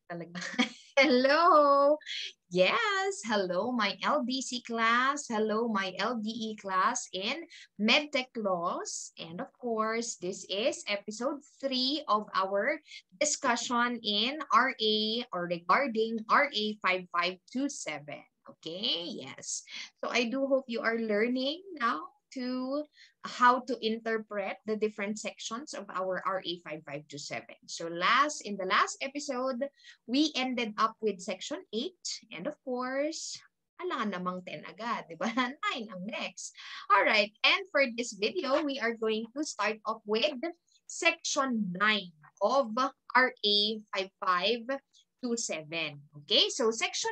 Talaga. Hello. Yes, hello my LDC class. Hello my LDE class in MedTech Laws. And of course, this is episode 3 of our discussion in RA or regarding RA 5527. Okay, yes. So I do hope you are learning now to how to interpret the different sections of our RA 5527. So in the last episode, we ended up with section 8 and of course, ala namang 10 agad, di ba? 9 ang next. All right, and for this video, we are going to start off with section 9 of RA 5527. Okay, so section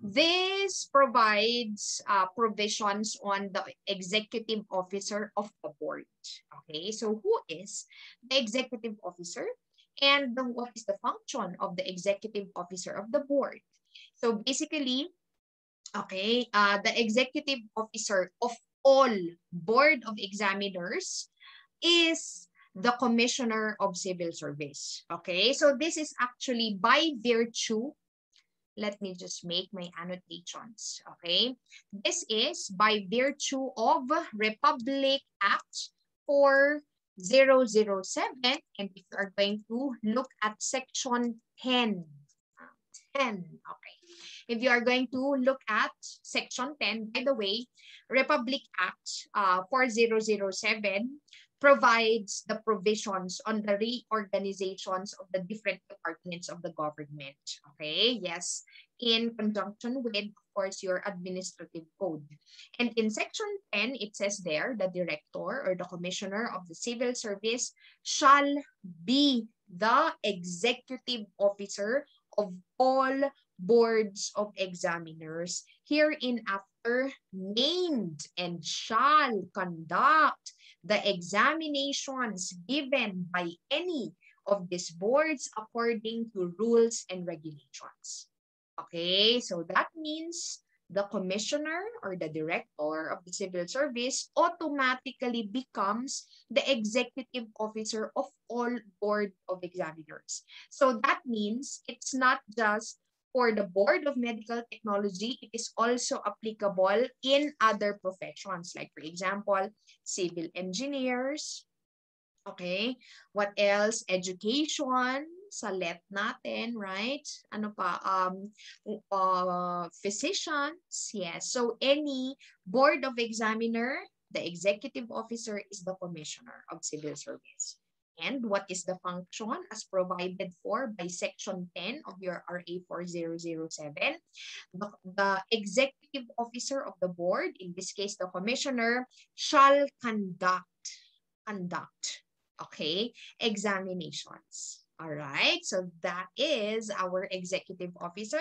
9, this provides provisions on the executive officer of the board. Okay, so who is the executive officer? And what is the function of the executive officer of the board? So basically, okay, the executive officer of all board of examiners is the commissioner of civil service. Okay, so this is actually by virtue. Let me just make my annotations. Okay, this is by virtue of Republic Act 4007, and if you are going to look at section 10, 10, okay. If you are going to look at section 10, by the way, Republic Act 4007 provides the provisions on the reorganizations of the different departments of the government. Okay, yes, in conjunction with, of course, your administrative code. And in section 10, it says there, the director or the commissioner of the civil service shall be the executive officer of all boards of examiners, hereinafter named, and shall conduct the examinations given by any of these boards according to rules and regulations. Okay, so that means the commissioner or the director of the civil service automatically becomes the executive officer of all board of examiners. So that means it's not just for the Board of Medical Technology, it is also applicable in other professions. Like for example, civil engineers, okay? What else? Education, sa LET natin, right? Ano pa? Physicians, yes. So any board of examiner, the executive officer is the commissioner of civil service. And what is the function as provided for by section 10 of your RA 4007? The executive officer of the board, in this case the commissioner, shall conduct, okay, examinations. All right, so that is our executive officer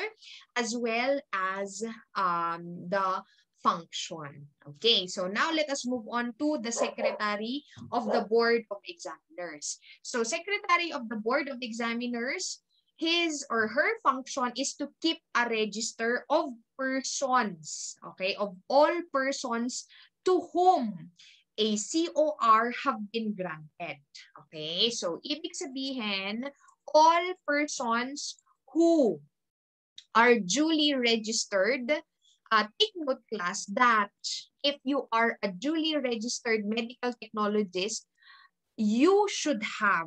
as well as the function. Okay, so now let us move on to the secretary of the board of examiners. So secretary of the board of examiners, his or her function is to keep a register of persons, okay, of all persons to whom a COR have been granted. Okay, so ibig sabihin, all persons who are duly registered, take note class that if you are a duly registered medical technologist, you should have,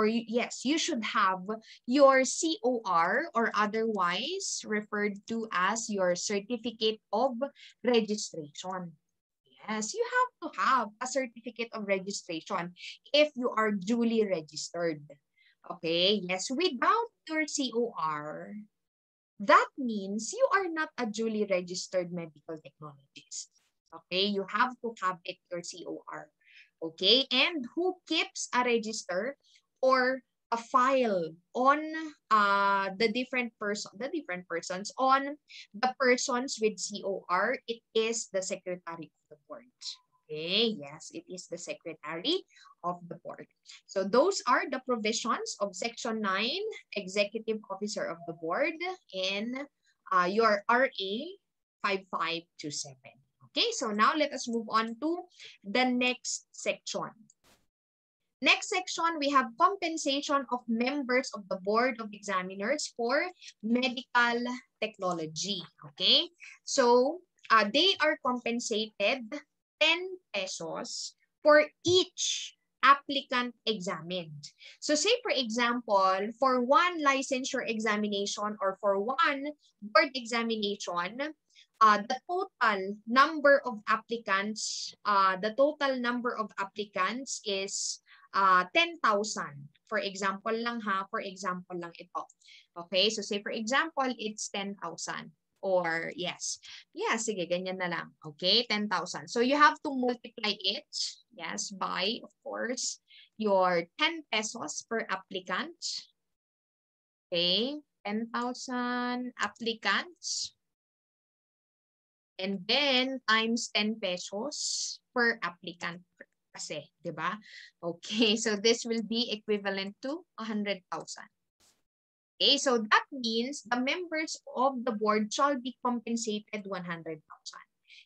yes, you should have your COR or otherwise referred to as your certificate of registration. Yes, you have to have a certificate of registration if you are duly registered. Okay, yes, without your COR, that means you are not a duly registered medical technologist. Okay, you have to have it, your COR. Okay, and who keeps a register or a file on the different persons on the persons with COR? It is the secretary of the board. Okay, yes, it is the secretary of the board. So those are the provisions of section 9, executive officer of the board, in your RA 5527. Okay, so now let us move on to the next section. Next section, we have compensation of members of the Board of Examiners for medical technology. Okay, so they are compensated 10 pesos for each applicant examined. So say for example, for one licensure examination or for one board examination, the total number of applicants, is 10,000. For example lang ha, for example lang ito. Okay, so say for example, it's 10,000. Or yes. Yeah, sige, ganyan na lang. Okay, 10,000. So you have to multiply it, yes, by, of course, your 10 pesos per applicant. Okay, 10,000 applicants. And then times 10 pesos per applicant kasi, di ba? Okay, so this will be equivalent to 100,000. Okay, so that means the members of the board shall be compensated 100,000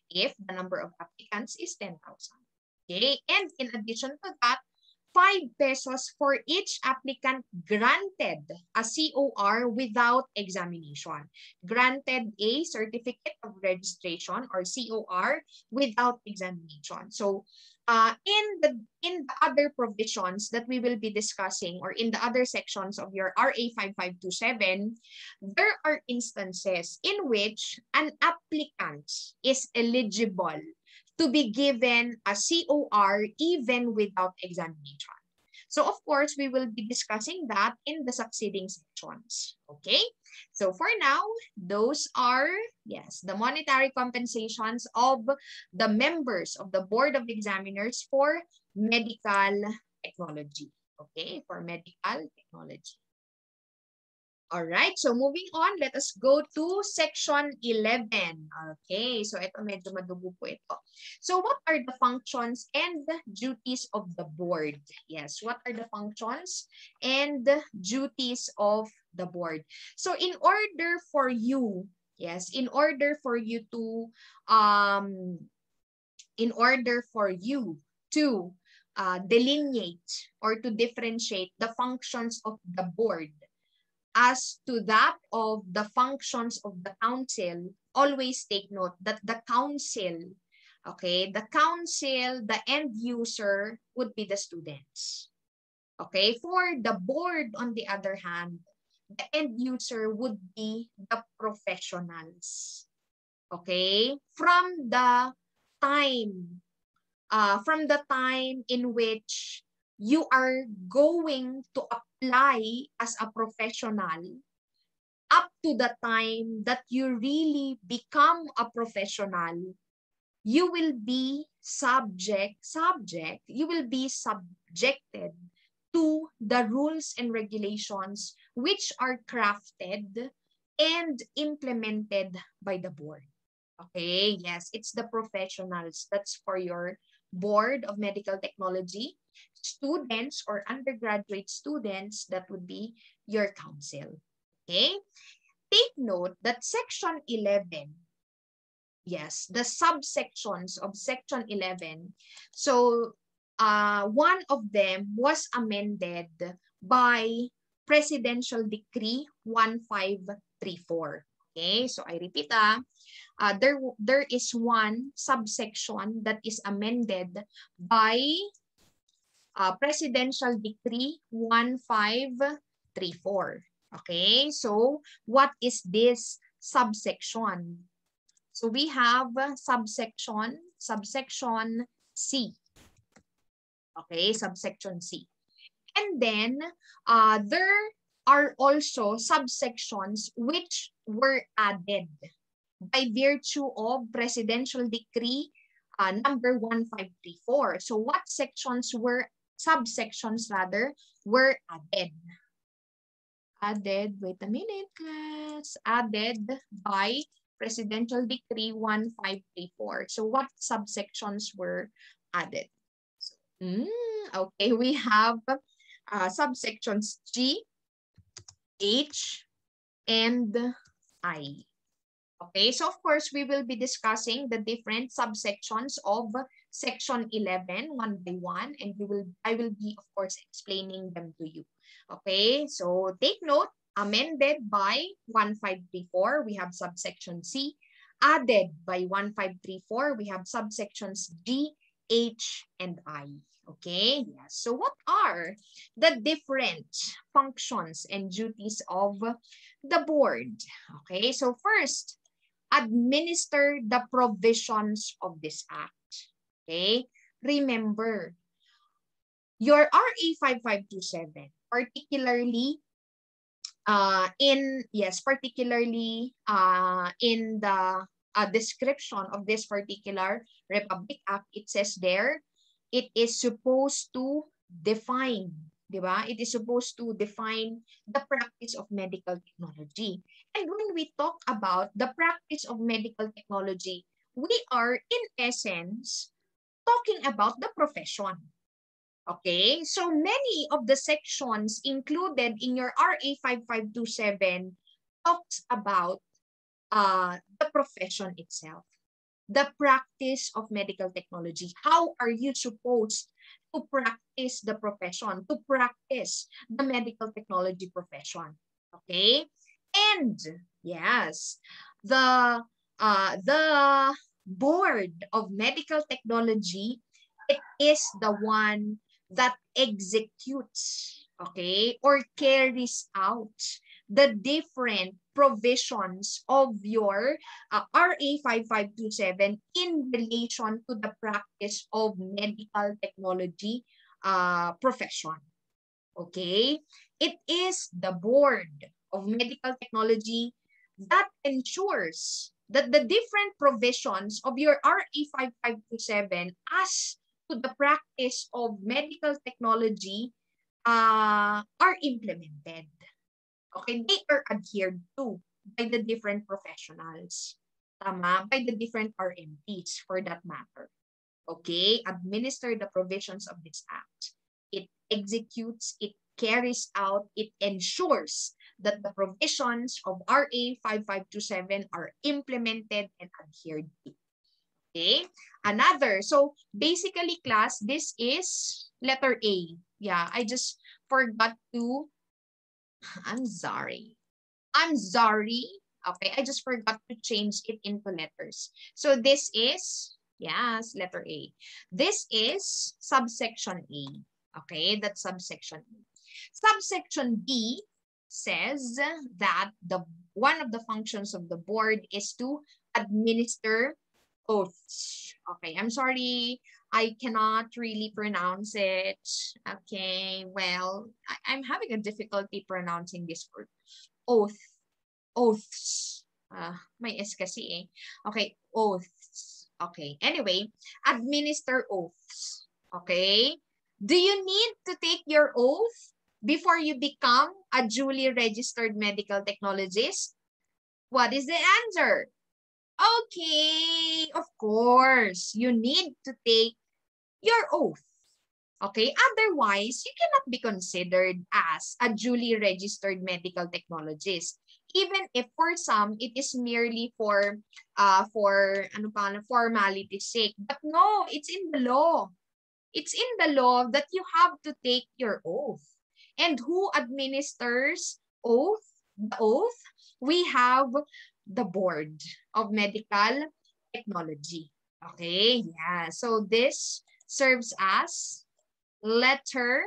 if the number of applicants is 10,000. Okay, and in addition to that, 5 pesos for each applicant granted a COR without examination. Granted a certificate of registration or COR without examination. So in the other provisions that we will be discussing or in the other sections of your RA 5527, there are instances in which an applicant is eligible to be given a COR even without examination. So of course, we will be discussing that in the succeeding sections. Okay, so for now, those are, yes, the monetary compensations of the members of the Board of Examiners for medical technology. Okay, for medical technology. All right, so moving on, let us go to section 11. Okay, so ito medyo madugo po ito. So what are the functions and duties of the board? Yes, what are the functions and duties of the board? So in order for you, yes, in order for you to delineate or to differentiate the functions of the board as to that of the functions of the council, always take note that the council, okay, the council, the end user would be the students. Okay, for the board, on the other hand, the end user would be the professionals. Okay, from the time in which you are going to apply as a professional up to the time that you really become a professional, you will be subjected to the rules and regulations which are crafted and implemented by the board. Okay, yes, it's the professionals. That's for your Board of Medical Technology. Students or undergraduate students, that would be your council. Okay, take note that section 11, yes, the subsections of section 11, so one of them was amended by Presidential Decree 1534. Okay, so I repeat, there is one subsection that is amended by Presidential Decree 1534. Okay, so what is this subsection? So we have subsection C. Okay, subsection C. And then there are also subsections which were added by virtue of Presidential Decree number 1534. So what subsections were added? Wait a minute, class. Added by Presidential Decree 1534. So what subsections were added? Okay, we have subsections G, H, and I. Okay, so of course, we will be discussing the different subsections of Section 11, one by one, and I will be, of course, explaining them to you. Okay, so take note, amended by 1534, we have subsection C. Added by 1534, we have subsections G, H, and I. Okay, yes. So what are the different functions and duties of the board? Okay, so first, administer the provisions of this act. Okay, remember, your RA 5527, particularly in the description of this particular Republic Act, it says there, it is supposed to define, di ba? It is supposed to define the practice of medical technology. And when we talk about the practice of medical technology, we are, in essence, talking about the profession. Okay, so many of the sections included in your RA 5527 talks about the profession itself, the practice of medical technology. How are you supposed to practice the profession, to practice the medical technology profession? Okay, and yes, the Board of Medical Technology, it is the one that executes, okay, or carries out the different provisions of your RA 5527 in relation to the practice of medical technology profession. Okay? It is the Board of Medical Technology that ensures that the different provisions of your RA 5527 as to the practice of medical technology are implemented. Okay, they are adhered to by the different professionals. Tama? By the different RMPs for that matter. Okay, administer the provisions of this act. It executes, it carries out, it ensures that the provisions of RA 5527 are implemented and adhered to. Okay, another. So basically, class, this is letter A. Yeah, I just forgot to, I'm sorry. Okay, I just forgot to change it into letters. So this is, yes, letter A. This is subsection A. Okay, that's subsection A. Subsection B says that one of the functions of the board is to administer oaths. Okay, I'm sorry, I cannot really pronounce it. Okay, well, I'm having a difficulty pronouncing this word. Oath. Oaths. May S kasi eh. Okay, oaths. Okay, anyway, administer oaths. Okay? Do you need to take your oath before you become a duly registered medical technologist? What is the answer? Okay, of course, you need to take your oath. Okay, otherwise, you cannot be considered as a duly registered medical technologist. Even if for some, it is merely for formality's sake. But no, it's in the law. It's in the law that you have to take your oath. And who administers oath? The oath? We have the Board of Medical Technology. Okay, yeah. So this serves as letter,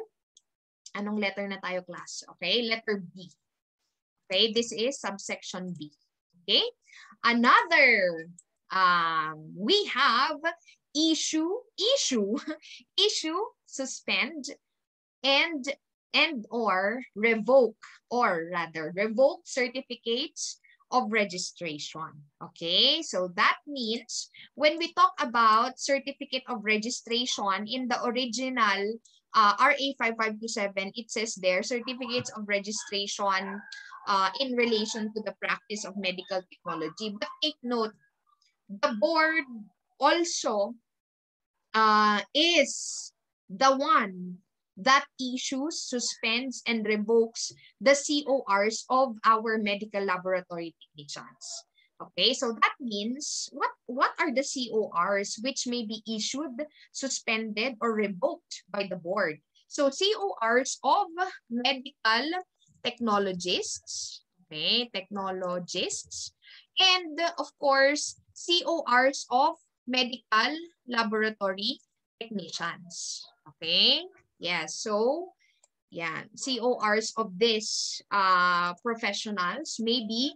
anong letter na tayo, class? Okay, letter B. Okay, this is subsection B. Okay, another, we have issue, suspend, and or revoke, or rather revoke certificates of registration. Okay, so that means when we talk about certificate of registration in the original RA 5527, it says there certificates of registration in relation to the practice of medical technology. But take note, the board also is the one that issues, suspends, and revokes the CORs of our medical laboratory technicians. Okay, so that means what are the CORs which may be issued, suspended, or revoked by the board? So CORs of medical technologists, okay, technologists, and of course, CORs of medical laboratory technicians. Okay, yeah, so yeah, CORs of these professionals may be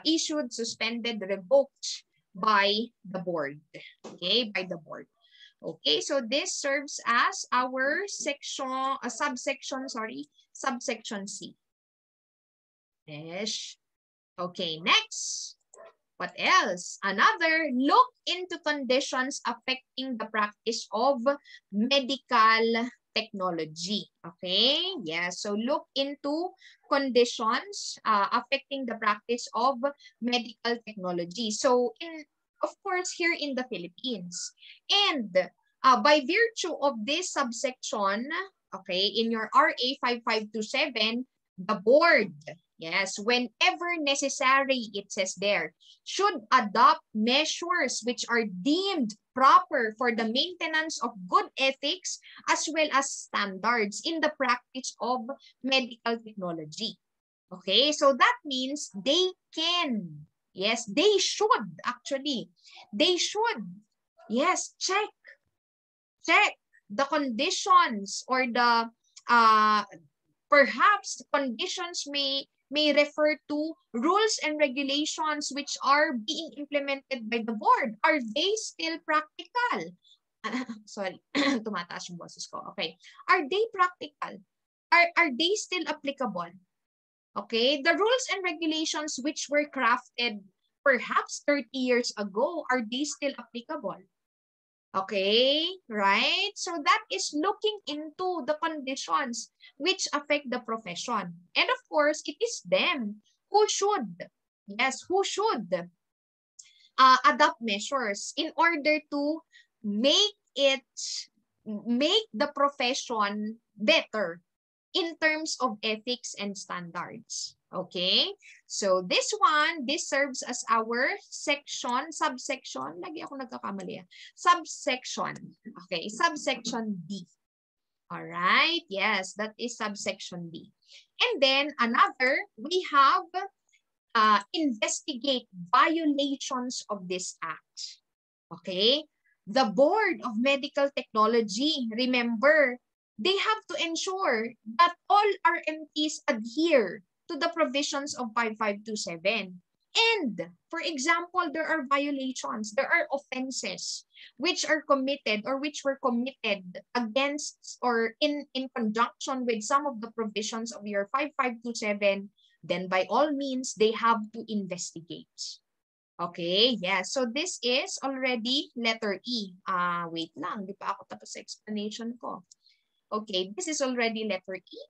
issued, suspended, revoked by the board. Okay, by the board. Okay, so this serves as our section, subsection C. Yes. Okay, next. What else? Another, look into conditions affecting the practice of medical technology. Okay, yeah, so look into conditions affecting the practice of medical technology. So, of course, here in the Philippines. And by virtue of this subsection, okay, in your RA 5527, the board, yes, whenever necessary, it says there, should adopt measures which are deemed proper for the maintenance of good ethics as well as standards in the practice of medical technology. Okay, so that means they can, yes, they should actually, they should, yes, check the conditions or the perhaps conditions may refer to rules and regulations which are being implemented by the board. Are they still practical? Sorry, tumataas yung boses ko. Okay. Are they practical? Are they still applicable? Okay. The rules and regulations which were crafted perhaps 30 years ago, are they still applicable? Okay, right? So that is looking into the conditions which affect the profession. And of course, it is them who should, yes, who should adopt measures in order to make the profession better in terms of ethics and standards. Okay? So this serves as our subsection. Lagi ako nagkakamali. Subsection. Okay, subsection D. All right? Yes, that is subsection D. And then another, we have investigate violations of this act. Okay? The Board of Medical Technology, remember, they have to ensure that all RMTs adhere to the provisions of 5527. And, for example, there are violations, there are offenses which are committed or which were committed against or in conjunction with some of the provisions of your 5527, then by all means, they have to investigate. Okay, yeah. So this is already letter E. Wait lang, di pa ako tapos sa explanation ko. Okay, this is already letter E.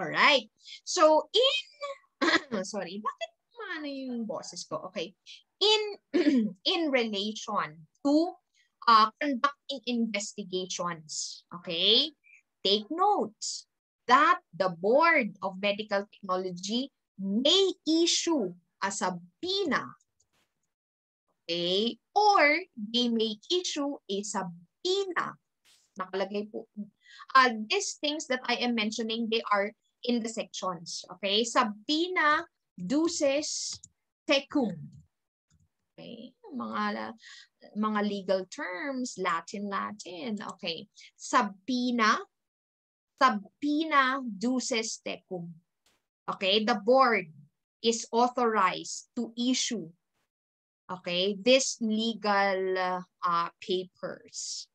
All right. So in sorry, bakit ano yung boses ko? Okay. In relation to conducting investigations, okay? Take note that the Board of Medical Technology may issue a subpoena, okay? Or they may issue a subpoena. Nakalagay po. These things that I am mentioning, they are in the sections, okay? Subpoena duces tecum. Okay? Mga legal terms, Latin. Okay. Subpoena duces tecum. Okay? The board is authorized to issue, okay, this legal papers.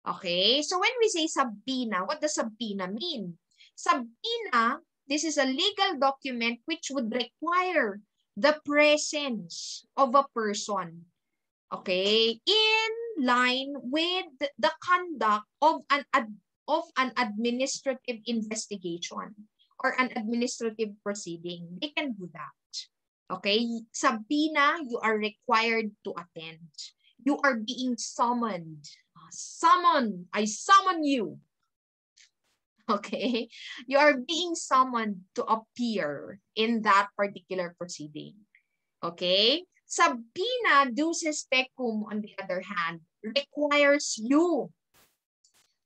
Okay? So when we say subpoena, what does subpoena mean? Subpoena, this is a legal document which would require the presence of a person, okay, in line with the conduct of an administrative investigation or an administrative proceeding. They can do that. Okay, subpoena, you are required to attend. You are being summoned. I summon you. Okay, you are being summoned to appear in that particular proceeding. Okay, Subpoena duces tecum, on the other hand, requires you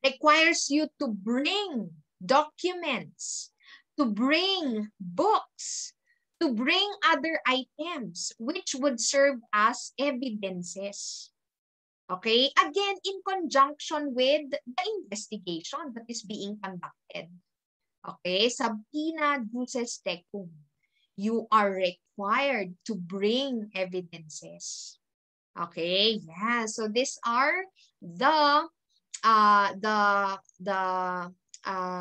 to bring documents, to bring books, to bring other items which would serve as evidences. Okay, again, in conjunction with the investigation that is being conducted. Okay, subpoena duces tecum. You are required to bring evidences. Okay, yeah. So these are the the the the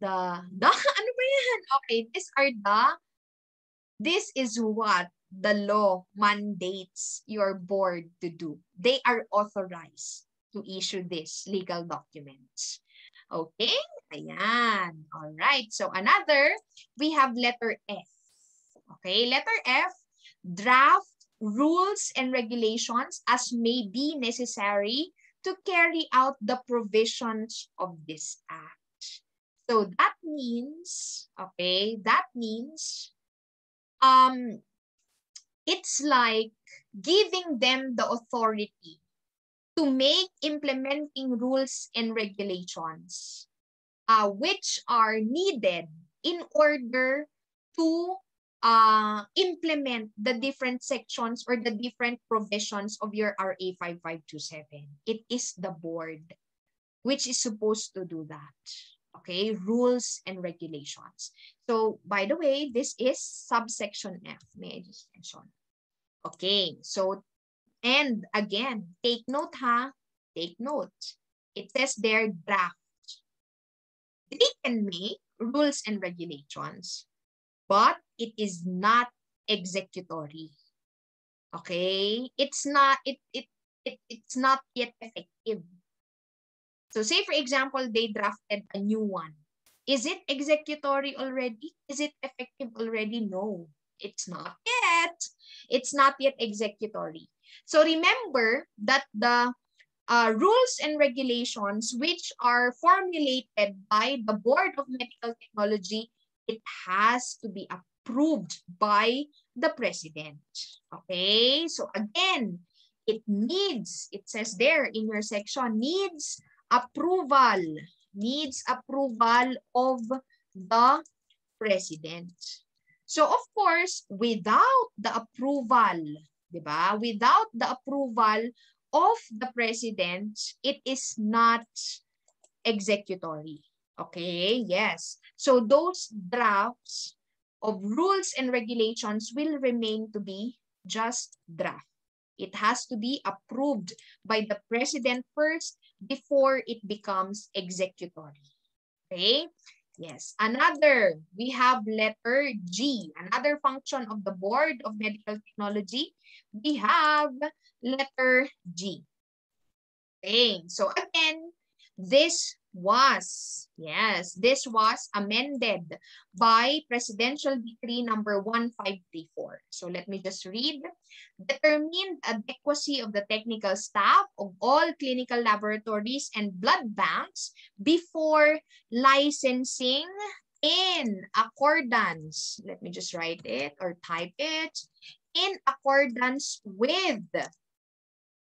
ano ba yan? Okay, this is what the law mandates your board to do. They are authorized to issue these legal documents. Okay? Ayan. All right. So another, we have letter F. Okay? Letter F, draft rules and regulations as may be necessary to carry out the provisions of this act. So that means, okay, it's like giving them the authority to make implementing rules and regulations which are needed in order to implement the different sections or the different provisions of your RA 5527. It is the board which is supposed to do that. Okay, rules and regulations. So, by the way, this is subsection F. May I just mention? Okay, so, and again, take note ha, take note. It says there draft. They can make rules and regulations, but it is not executory. Okay, it's not yet effective. So say for example, they drafted a new one. Is it executory already? Is it effective already? No, it's not yet. It's not yet executory. So remember that the rules and regulations which are formulated by the Board of Medical Technology, it has to be approved by the President. Okay, so again, it says there in your section, needs approval of the President. So of course, without the approval, diba? Without the approval of the President, it is not executory. Okay, yes. So those drafts of rules and regulations will remain to be just draft. It has to be approved by the President first before it becomes executory. Okay? Yes. Another, we have letter G. Another function of the Board of Medical Technology, we have letter G. Okay. So again, this was amended by Presidential Decree number 1534. So let me just read. Determined adequacy of the technical staff of all clinical laboratories and blood banks before licensing in accordance, let me just write it or type it, in accordance with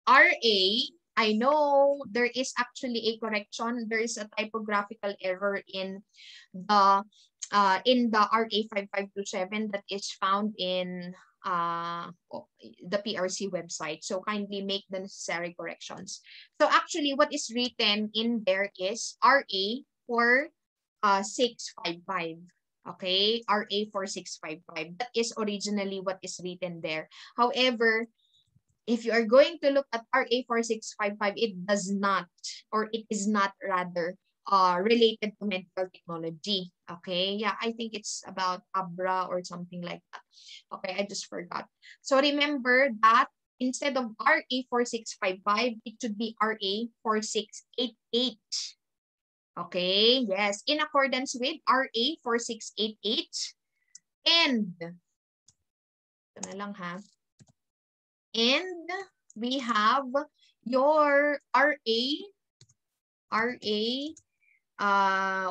RA. I know there is actually a correction. There is a typographical error in the RA 5527 that is found in the PRC website. So kindly make the necessary corrections. So actually what is written in there is RA 4655. Okay, RA 4655. That is originally what is written there. However, if you are going to look at RA 4655, it does not, or it is not rather, related to medical technology. Okay, yeah, I think it's about ABRA or something like that. Okay, I just forgot. So remember that instead of RA 4655, it should be RA 4688. Okay, yes, in accordance with RA 4688. And, ito na lang ha. And we have your RA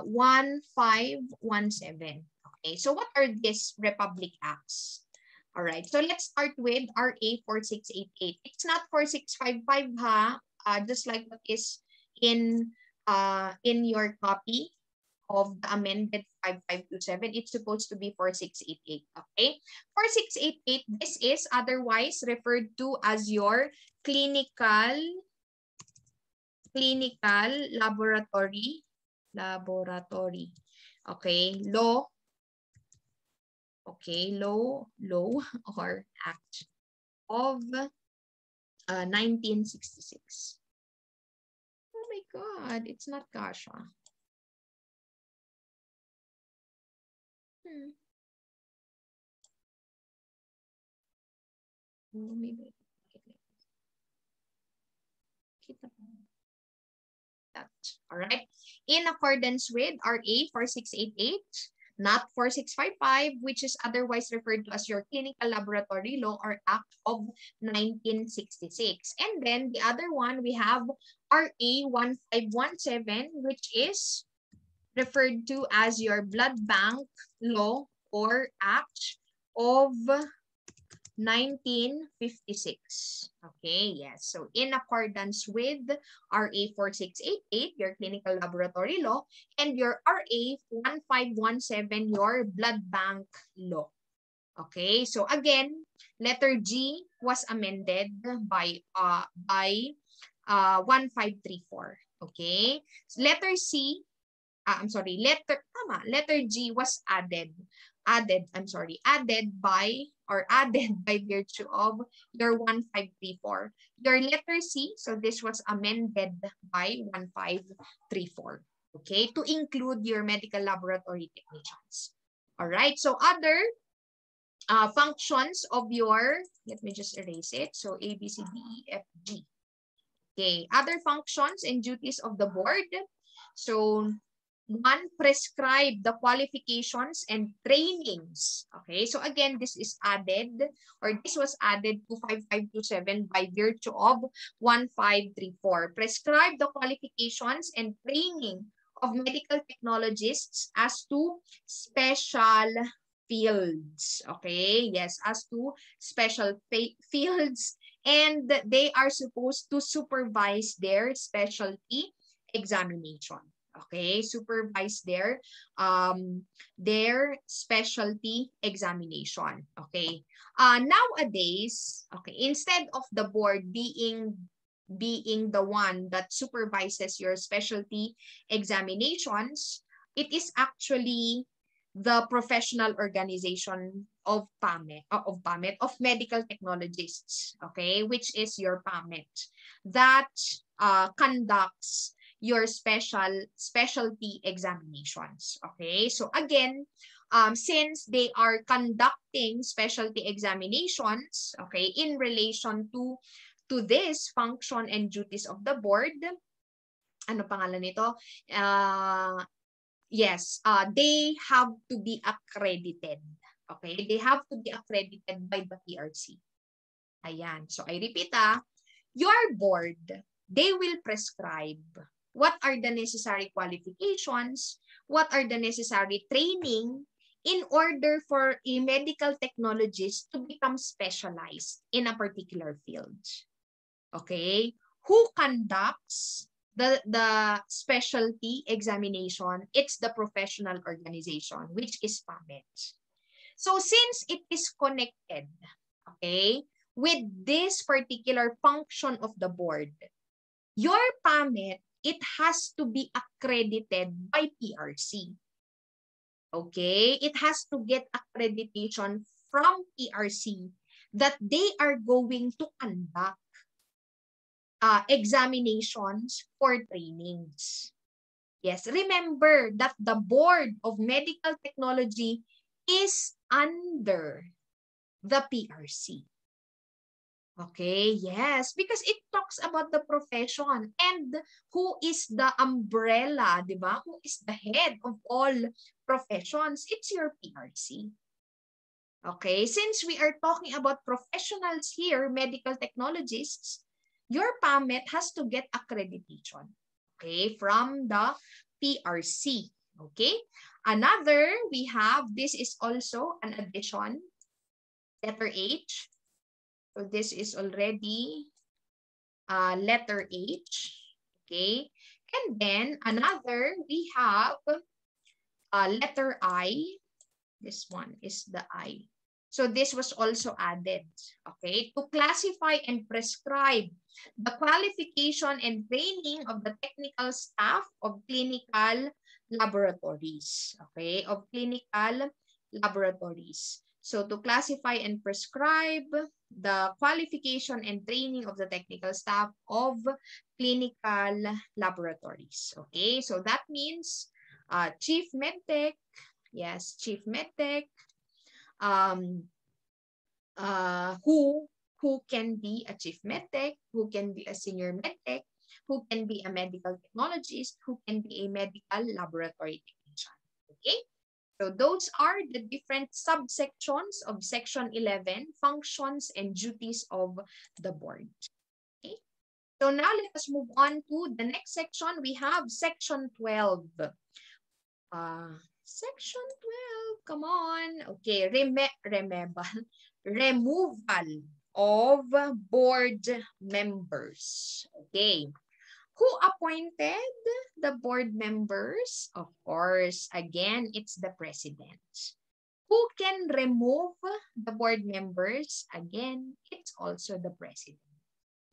1517. Okay, so what are these Republic Acts? All right, so let's start with RA 4688. It's not 4655, ha? Just like what is in your copy of the amended 5527, it's supposed to be 4688, okay? 4688, this is otherwise referred to as your clinical laboratory, okay? Law or act of 1966. Oh my God, it's not Kasha. Oh, maybe that. All right. In accordance with RA 4688, not 4655, which is otherwise referred to as your Clinical Laboratory Law or Act of 1966. And then the other one, we have RA 1517, which is referred to as your Blood Bank Law or Act of 1956. Okay, yes. So in accordance with RA 4688, your clinical laboratory law, and your RA 1517, your blood bank law. Okay, so again, letter G was amended by 1534. Okay, so letter C, letter G was added by virtue of your 1534. Your letter C, so this was amended by 1534, okay, to include your medical laboratory technicians. All right, so other functions of your, let me just erase it. So A, B, C, D, E, F, G. Okay, other functions and duties of the board. So one, prescribe the qualifications and trainings. Okay, so again, this is added, or this was added to 5527 by virtue of 1534. Prescribe the qualifications and training of medical technologists as to special fields. Okay, yes, as to special fields, and they are supposed to supervise their specialty examination. Okay, supervise their specialty examination. Okay, nowadays, okay, instead of the board being the one that supervises your specialty examinations, it is actually the professional organization of of medical technologists, okay, which is your PAMET, that conducts your specialty examinations. Okay, so again, since they are conducting specialty examinations, okay, in relation to this function and duties of the board, ano pangalan nito? Yes, they have to be accredited. Okay, they have to be accredited by the PRC. Ayan, so I repeat, your board, they will prescribe what are the necessary qualifications, what are the necessary training in order for a medical technologist to become specialized in a particular field. Okay? Who conducts the specialty examination? It's the professional organization, which is PAMET. So since it is connected, okay, with this particular function of the board, your PAMET, it has to be accredited by PRC. Okay? It has to get accreditation from PRC that they are going to conduct examinations for trainings. Yes, remember that the Board of Medical Technology is under the PRC. Okay, yes, because it talks about the profession and who is the umbrella, di ba? Who is the head of all professions? It's your PRC. Okay, since we are talking about professionals here, medical technologists, your PAMET has to get accreditation, okay, from the PRC. Okay, another, we have, this is also an addition. letter H. So this is already letter H. Okay. And then another, we have letter I. This one is the I. So this was also added, okay, to classify and prescribe the qualification and training of the technical staff of clinical laboratories, okay, of clinical laboratories. So to classify and prescribe the qualification and training of the technical staff of clinical laboratories, okay. So that means chief medtech, yes, chief medtech, who can be a chief medtech, who can be a senior medtech, who can be a medical technologist, who can be a medical laboratory technician. Okay, so those are the different subsections of section 11, functions and duties of the board. Okay, so now let us move on to the next section. We have section 12. Section 12, come on. Okay, remember, removal of board members. Okay, who appointed the board members? Of course, again, it's the president. Who can remove the board members? Again, it's also the president.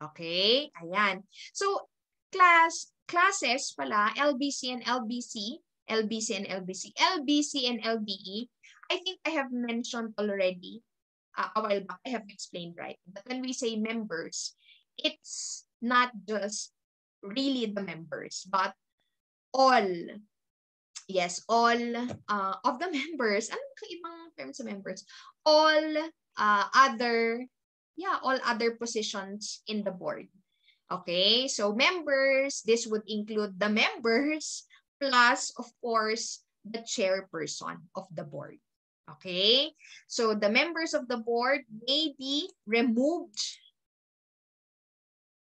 Okay, ayan. So, classes pala, LBC and LBC, LBC and LBC, LBC and LBE, I think I have mentioned already a while back, I have explained, right? But when we say members, it's not just really the members, but all, yes, all of the members, anong ibang term sa members? All other, yeah, all other positions in the board. Okay, so members, this would include the members, plus, of course, the chairperson of the board. Okay, so the members of the board may be removed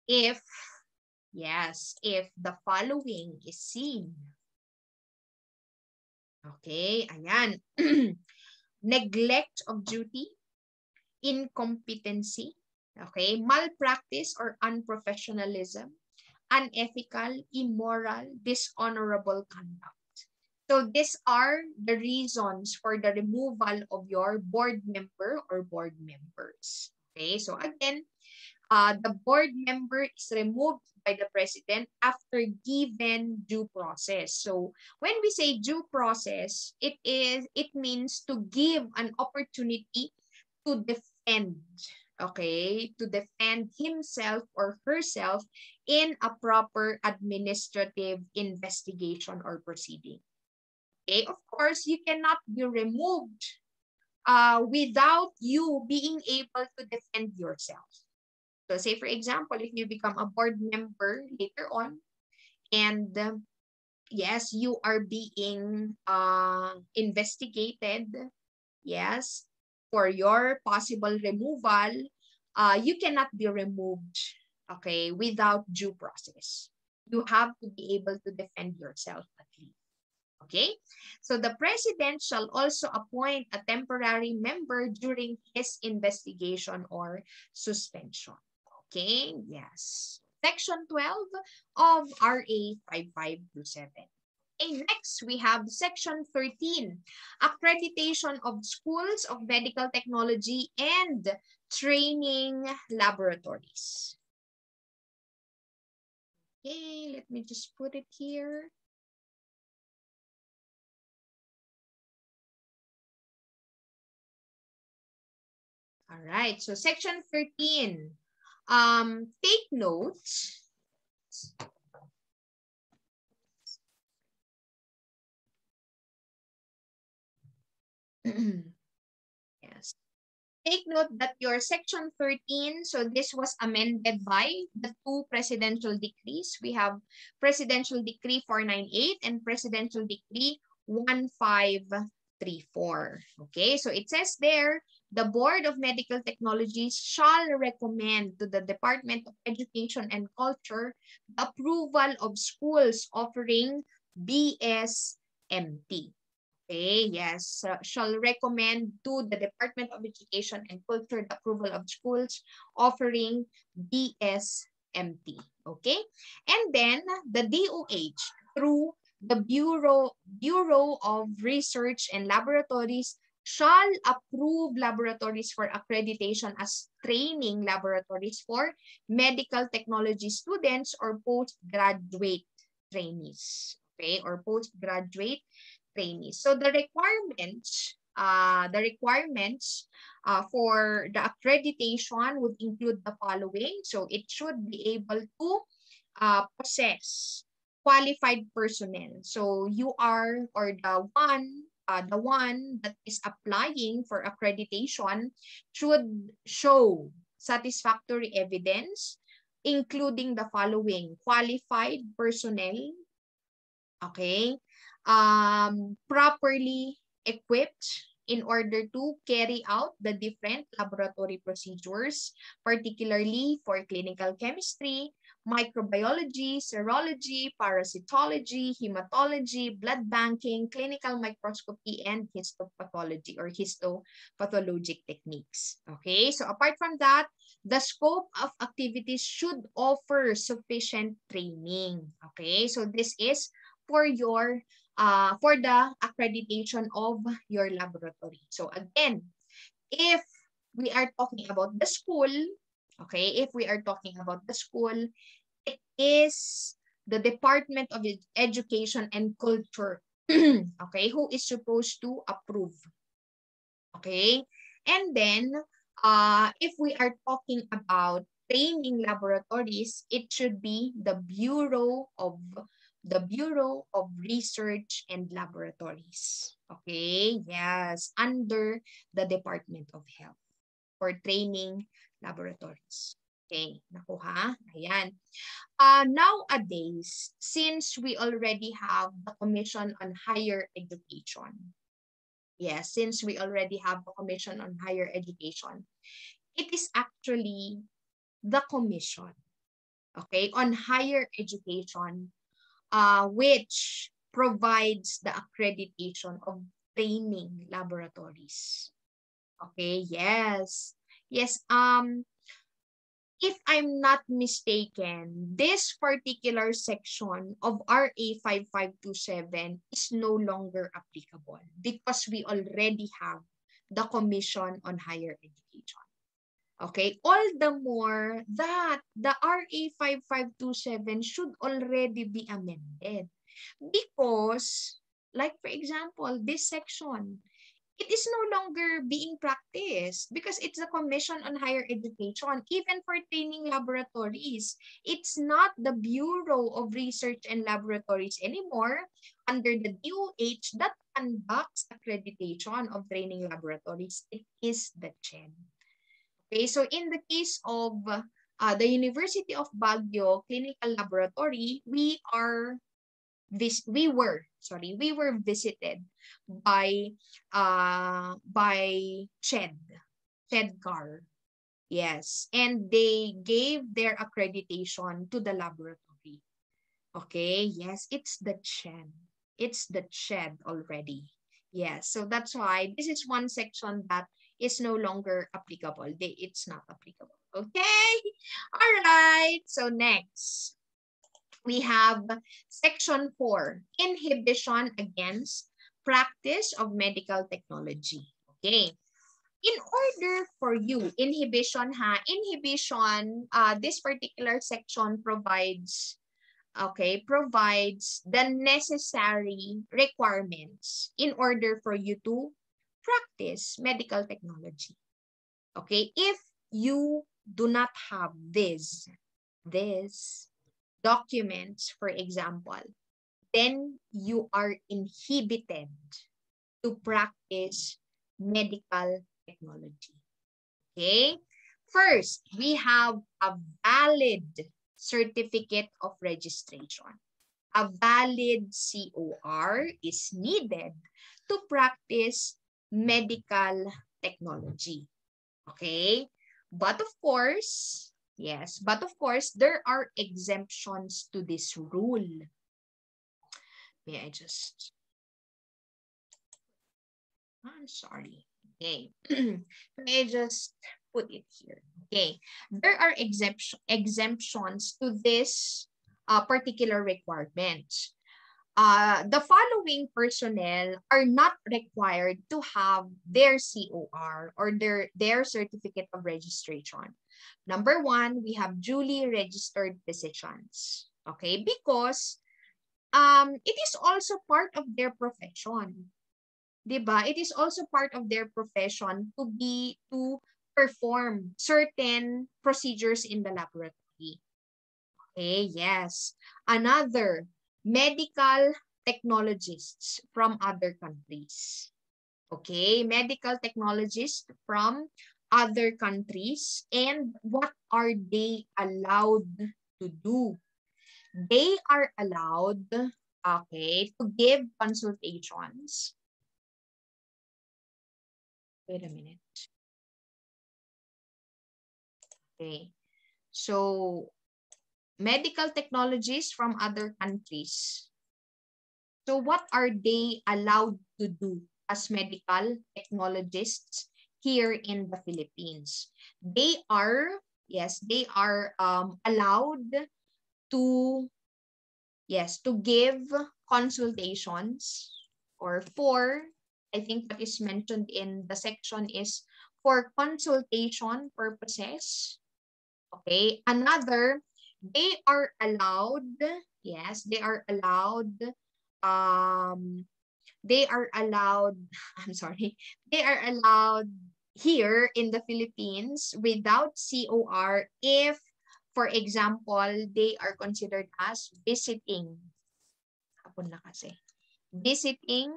if, yes, if the following is seen. Okay, ayan. Neglect of duty, incompetency, okay, malpractice or unprofessionalism, unethical, immoral, dishonorable conduct. So these are the reasons for the removal of your board member or board members. Okay, so again, the board member is removed by the president after given due process. So when we say due process, it means to give an opportunity to defend, okay, to defend himself or herself in a proper administrative investigation or proceeding. Okay, of course, you cannot be removed without you being able to defend yourself. So say, for example, if you become a board member later on, and yes, you are being investigated, yes, for your possible removal, you cannot be removed, okay, without due process. You have to be able to defend yourself at least. Okay, so the president shall also appoint a temporary member during his investigation or suspension. Okay, yes. Section 12 of RA 5527. Okay, next we have Section 13, accreditation of schools of medical technology and training laboratories. Okay, let me just put it here. All right, so Section 13. Take notes. Yes. Take note that your Section 13, so this was amended by the two presidential decrees. We have Presidential Decree 498 and Presidential Decree 1534. Okay, so it says there, the Board of Medical Technologies shall recommend to the Department of Education and Culture the approval of schools offering BSMT. Okay, yes, shall recommend to the Department of Education and Culture the approval of schools offering BSMT. Okay, and then the DOH through the Bureau of Research and Laboratories shall approve laboratories for accreditation as training laboratories for medical technology students or postgraduate trainees. Okay, or postgraduate trainees. So the requirements for the accreditation would include the following. So it should be able to possess qualified personnel. So you are, or the one that is applying for accreditation should show satisfactory evidence, including the following: qualified personnel, okay, properly equipped in order to carry out the different laboratory procedures, particularly for clinical chemistry, microbiology, serology, parasitology, hematology, blood banking, clinical microscopy, and histopathology or histopathologic techniques. Okay, so apart from that, the scope of activities should offer sufficient training. Okay, so this is for your for the accreditation of your laboratory. So again, if we are talking about the school, okay, if we are talking about the school, it is the Department of Education and Culture, okay, who is supposed to approve. Okay, and then if we are talking about training laboratories, it should be the Bureau of Research and Laboratories. Okay, yes, under the Department of Health for training laboratories. Okay, nakuha? Ayan. Nowadays, since we already have the Commission on Higher Education, yes, since we already have the Commission on Higher Education, it is actually the Commission, okay, on Higher Education, which provides the accreditation of training laboratories. Okay, yes. Yes, if I'm not mistaken, this particular section of RA 5527 is no longer applicable because we already have the Commission on Higher Education. Okay, all the more that the RA 5527 should already be amended because, like for example, this section, it is no longer being practiced because it's a Commission on Higher Education. Even for training laboratories, it's not the Bureau of Research and Laboratories anymore under the DOH that conducts accreditation of training laboratories. It is the CHED. Okay, so in the case of the University of Baguio Clinical Laboratory, we were visited by CHEDCAR. Yes, and they gave their accreditation to the laboratory. Okay, yes, it's the CHED. It's the CHED already. Yes, so that's why this is one section that is no longer applicable. It's not applicable. Okay, all right. So next, we have section 4, inhibition against practice of medical technology. Okay. In order for you, inhibition, this particular section provides the necessary requirements in order for you to practice medical technology. Okay, if you do not have these documents, for example, then you are inhibited to practice medical technology. Okay, first, we have a valid certificate of registration. A valid COR is needed to practice medical technology. Okay, but of course, there are exemptions to this rule. May I just I'm sorry. Okay. Let me just put it here. Okay. There are exemptions to this particular requirement. The following personnel are not required to have their COR or their certificate of registration. Number one, we have duly registered physicians. Okay, because it is also part of their profession. 'Di ba? It is also part of their profession to perform certain procedures in the laboratory. Okay, yes. Another, medical technologists from other countries. Okay, medical technologists from other countries. And what are they allowed to do? They are allowed, okay, to give consultations. Wait a minute. Okay. So, medical technologies from other countries. So what are they allowed to do as medical technologists here in the Philippines? They are, yes, they are allowed to, yes, to give consultations or for, I think what is mentioned in the section is for consultation purposes. Okay, another, they are allowed, yes, um, they are allowed, I'm sorry, they are allowed here in the Philippines without COR if, for example, they are considered as visiting, hapon na kasi, visiting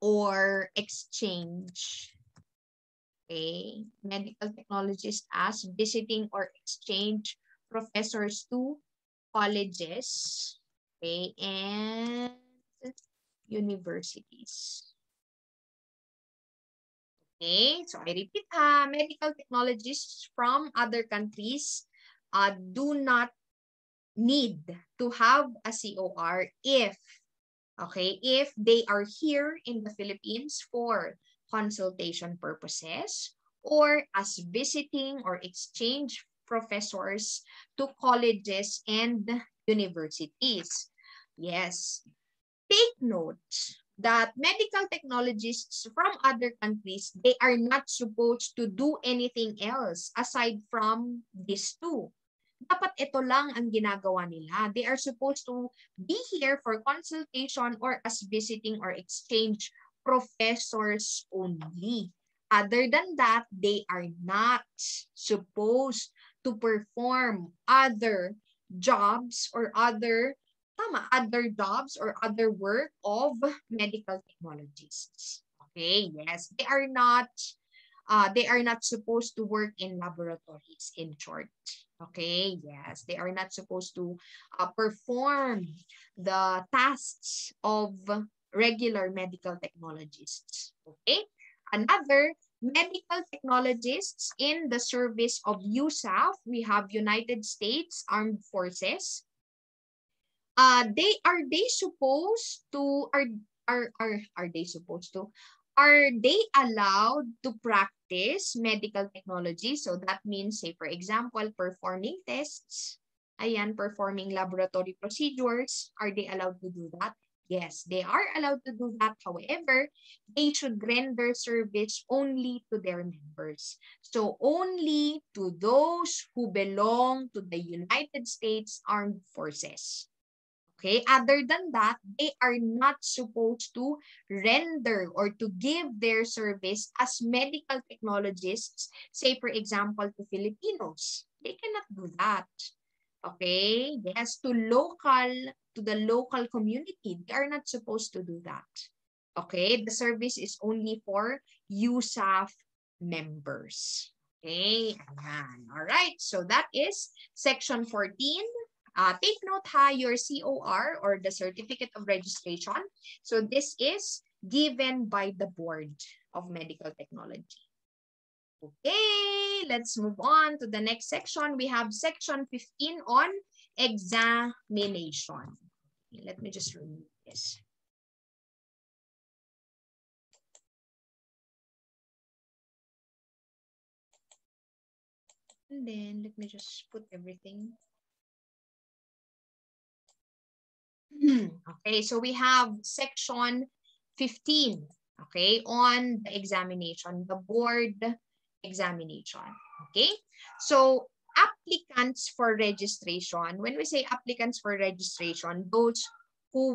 or exchange. Okay, medical technologists as visiting or exchange professors to colleges, okay, and universities. Okay, so I repeat, medical technologists from other countries do not need to have a COR if, okay, if they are here in the Philippines for consultation purposes or as visiting or exchange professors to colleges and universities. Yes. Take note that medical technologists from other countries, they are not supposed to do anything else aside from these two. Dapat ito lang ang ginagawa nila. They are supposed to be here for consultation or as visiting or exchange professors only. Other than that, they are not supposed to perform other jobs or other jobs or other work of medical technologists. Okay, yes, they are not supposed to work in laboratories, in short. Okay, yes, they are not supposed to perform the tasks of regular medical technologists. Okay, another, medical technologists in the service of USAF, we have United States Armed Forces. They supposed to are they allowed to practice medical technology? So that means, say for example, performing tests, ayan, performing laboratory procedures, are they allowed to do that? Yes, they are allowed to do that. However, they should render service only to their members. So only to those who belong to the United States Armed Forces. Okay, other than that, they are not supposed to render or to give their service as medical technologists, say for example, to Filipinos. They cannot do that. Okay, yes, to the local community, they are not supposed to do that. Okay, the service is only for USAF members. Okay, ayan. All right, so that is section 14. Take note your COR or the Certificate of Registration. So this is given by the Board of Medical Technology. Okay, let's move on to the next section. We have section 15 on examination. Okay, let me just remove this. And then let me just put everything. Okay, so we have section 15, okay, on the examination, the board examination, okay? So applicants for registration, when we say applicants for registration, those who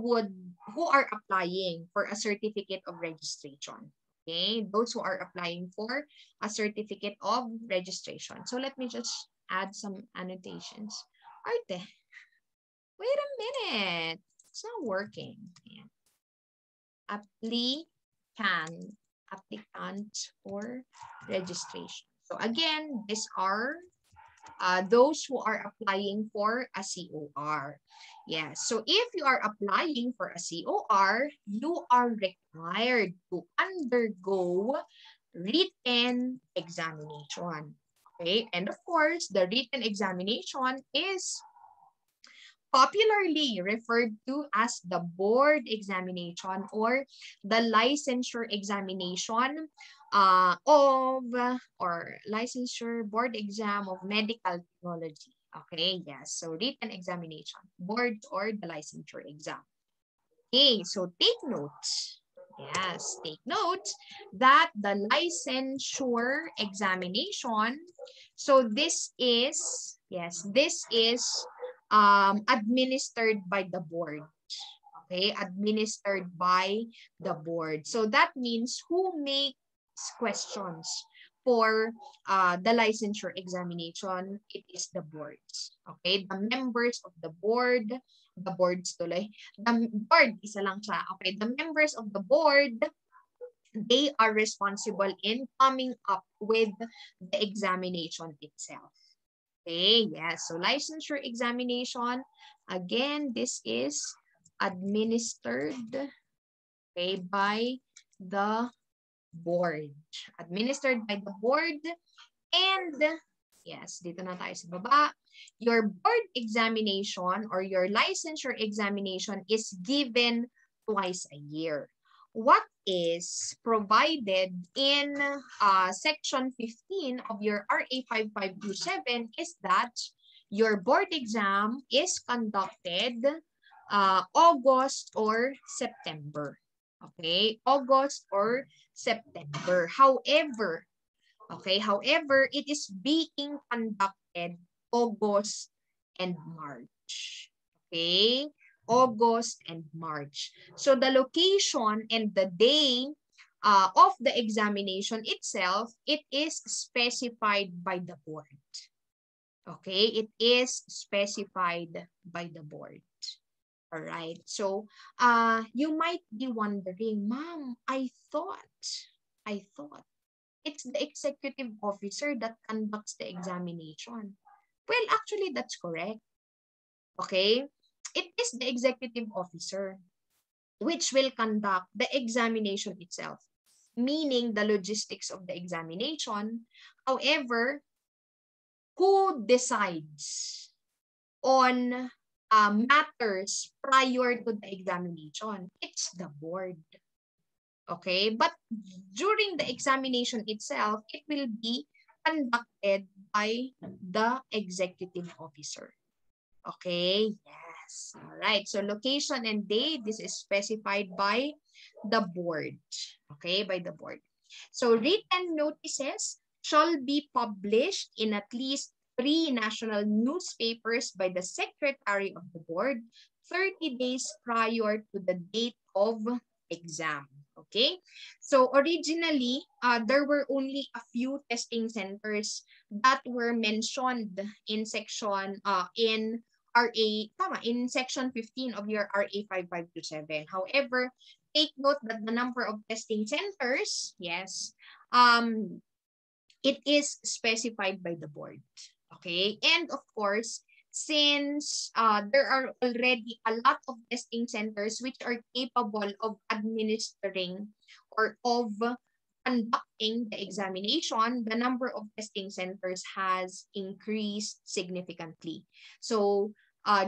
are applying for a certificate of registration, okay? Those who are applying for a certificate of registration. So let me just add some annotations. Arte, wait a minute. It's not working. Yeah. Applicant for registration. So again, these are those who are applying for a COR. Yes, so if you are applying for a COR, you are required to undergo written examination. Okay, and of course, the written examination is popularly referred to as the board examination or the licensure examination or licensure board exam of medical technology. Okay, yes, so written examination, board or the licensure exam. Okay, so take notes. Yes, take note that the licensure examination, so this is, yes, this is administered by the board. Okay, administered by the board. So that means who makes questions for the licensure examination, it is the boards. Okay, the members of the boards tuloy. The board, isa lang siya. Okay, the members of the board, they are responsible in coming up with the examination itself. Okay, yes. So licensure examination, again, this is administered, okay, by the board. Administered by the board. And yes, dito na tayo sa baba. Your board examination or your licensure examination is given twice a year. What is provided in section 15 of your RA 5527 is that your board exam is conducted August or September. Okay, August or September. However, it is being conducted August and March. Okay, August and March. So the location and the day of the examination itself, it is specified by the board. Okay, it is specified by the board. All right, so you might be wondering, Ma'am, I thought it's the executive officer that conducts the examination. Well, actually, that's correct. Okay? It is the executive officer which will conduct the examination itself, meaning the logistics of the examination. However, who decides on matters prior to the examination? It's the board. Okay, but during the examination itself, it will be conducted by the executive officer. Okay, yes. All right, so location and date, this is specified by the board. Okay, by the board. So written notices shall be published in at least 3 national newspapers by the secretary of the board 30 days prior to the date of exam. Okay, so originally, there were only a few testing centers that were mentioned in section, in section 15 of your RA 5527. However, take note that the number of testing centers, yes, it is specified by the board. Okay, and of course, since there are already a lot of testing centers which are capable of administering or of conducting the examination, the number of testing centers has increased significantly. So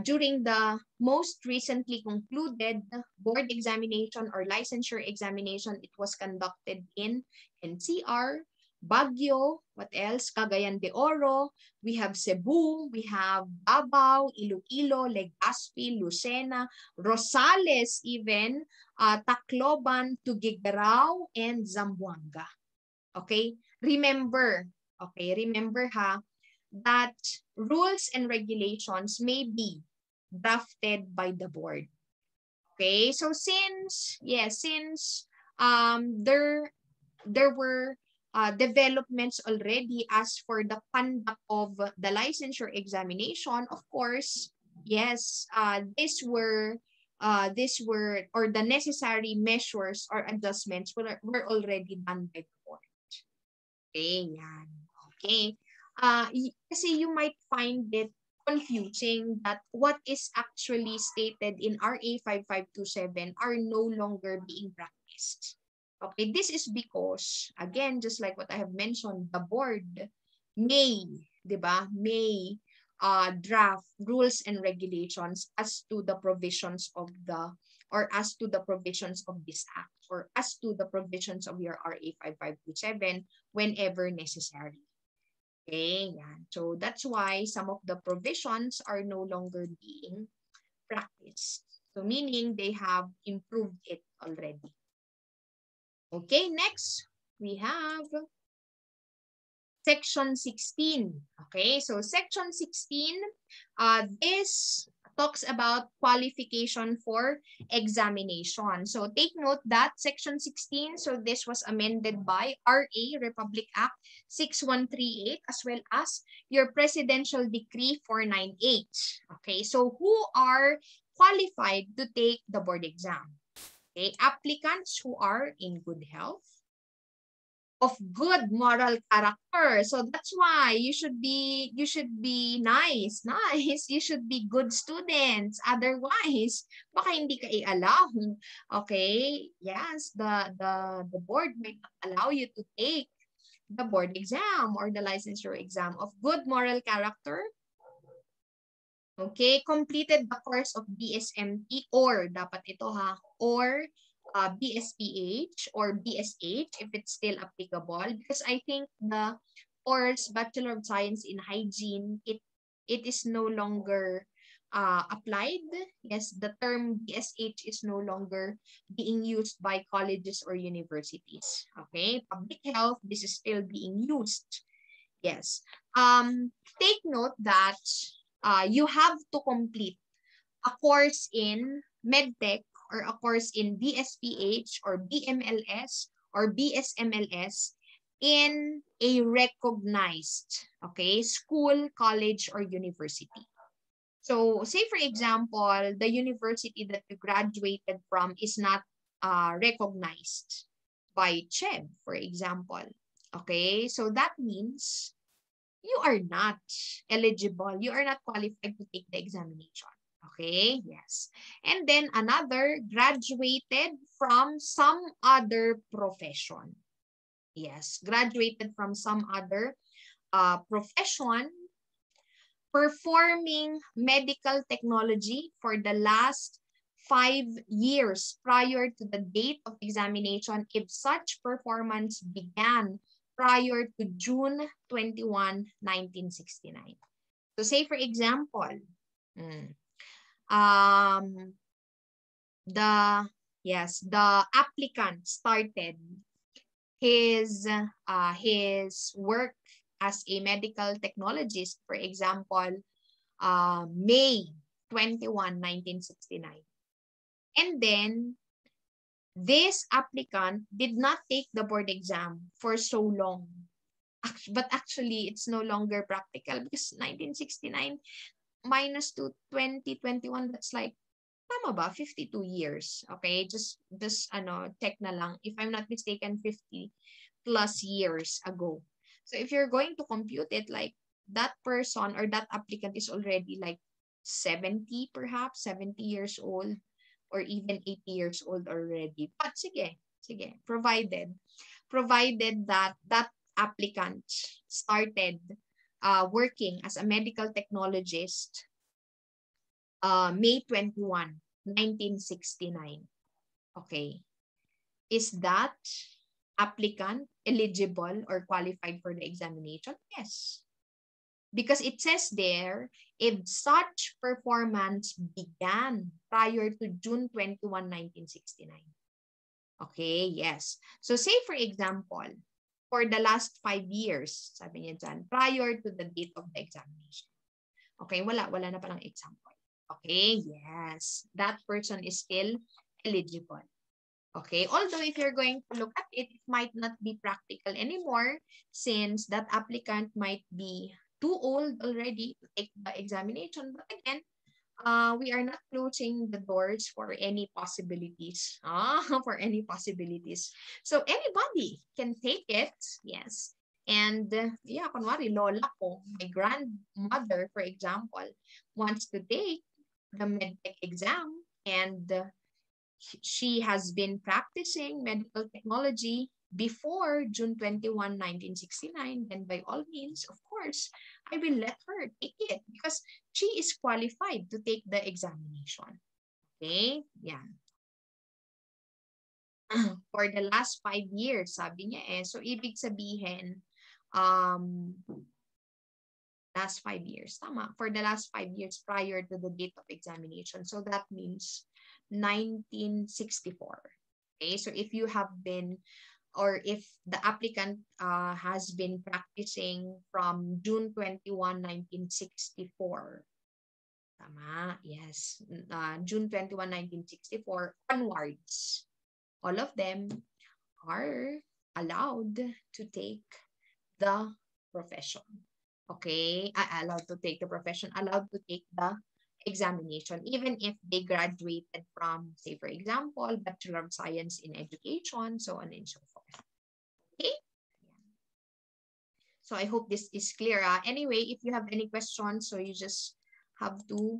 during the most recently concluded board examination or licensure examination, it was conducted in NCR, Baguio, what else? Cagayan de Oro, we have Cebu, we have Davao, Iloilo, Legazpi, Lucena, Rosales even, Tacloban, Tuguegarao, and Zamboanga. Okay? Remember ha, that rules and regulations may be drafted by the board. Okay? So since there were developments already as for the conduct of the licensure examination, of course, yes, these were or the necessary measures or adjustments were already done by the board. Okay, yan. Okay. Kasi you might find it confusing that what is actually stated in RA 5527 are no longer being practiced. Okay, this is because, again, just like what I have mentioned, the board may, di ba, may draft rules and regulations as to the provisions of the, or as to the provisions of this act, or as to the provisions of your RA 5527 whenever necessary. Okay, yan. So that's why some of the provisions are no longer being practiced. So meaning they have improved it already. Okay, next we have Section 16. Okay, so Section 16, this talks about qualification for examination. So take note that Section 16, so this was amended by RA Republic Act 6138 as well as your Presidential Decree 498. Okay, so who are qualified to take the board exam? Okay, applicants who are in good health, of good moral character. So that's why you should be nice. You should be good students. Otherwise, baka hindi ka i-allow. Okay? Yes, the board may not allow you to take the board exam or the licensure exam of good moral character. Okay, completed the course of BSMT or dapat ito ha, or BSPH or BSH if it's still applicable, because I think the course Bachelor of Science in Hygiene, it is no longer applied. Yes, the term BSH is no longer being used by colleges or universities. Okay, public health, this is still being used. Yes. Take note that you have to complete a course in MedTech or a course in BSPH or BMLS or BSMLS in a recognized, okay, school, college, or university. So say for example, the university that you graduated from is not recognized by CHEB, for example. Okay, so that means you are not eligible. You are not qualified to take the examination. Okay, yes. And then another, graduated from some other profession. Yes, graduated from some other profession, performing medical technology for the last 5 years prior to the date of examination if such performance began prior to June 21, 1969. So say for example, the applicant started his work as a medical technologist, for example, May 21, 1969. And then this applicant did not take the board exam for so long. But actually, it's no longer practical because 1969 minus to 2021, that's like, tama ba? 52 years. Okay, just check na lang. If I'm not mistaken, 50 plus years ago. So if you're going to compute it, like that person or that applicant is already like 70 perhaps, 70 years old or even 80 years old already. But sige, provided that that applicant started working as a medical technologist May 21, 1969. Okay. Is that applicant eligible or qualified for the examination? Yes. Because it says there, if such performance began prior to June 21, 1969. Okay, yes. So say for example, for the last 5 years, sabi niya dyan, prior to the date of the examination. Okay, wala na palang example. Okay, yes. That person is still eligible. Okay, although if you're going to look at it, it might not be practical anymore since that applicant might be too old already to take the examination. But again, we are not closing the doors for any possibilities. For any possibilities. So anybody can take it, yes. And yeah, kunwari, lola ko, my grandmother, for example, wants to take the medtech exam and she has been practicing medical technology before June 21, 1969, then by all means, of course, I will let her take it because she is qualified to take the examination. Okay? Yeah. For the last 5 years, sabi niya eh. So, ibig sabihin, last 5 years. Tama. For the last 5 years prior to the date of examination. So, that means 1964. Okay, so if you have been or if the applicant has been practicing from June 21, 1964. Tama, yes. June 21, 1964 onwards. All of them are allowed to take the profession. Okay, allowed to take the profession, allowed to take the examination, even if they graduated from, say, for example, Bachelor of Science in Education, so on and so forth. Okay? So I hope this is clear. Anyway, if you have any questions, so you just have to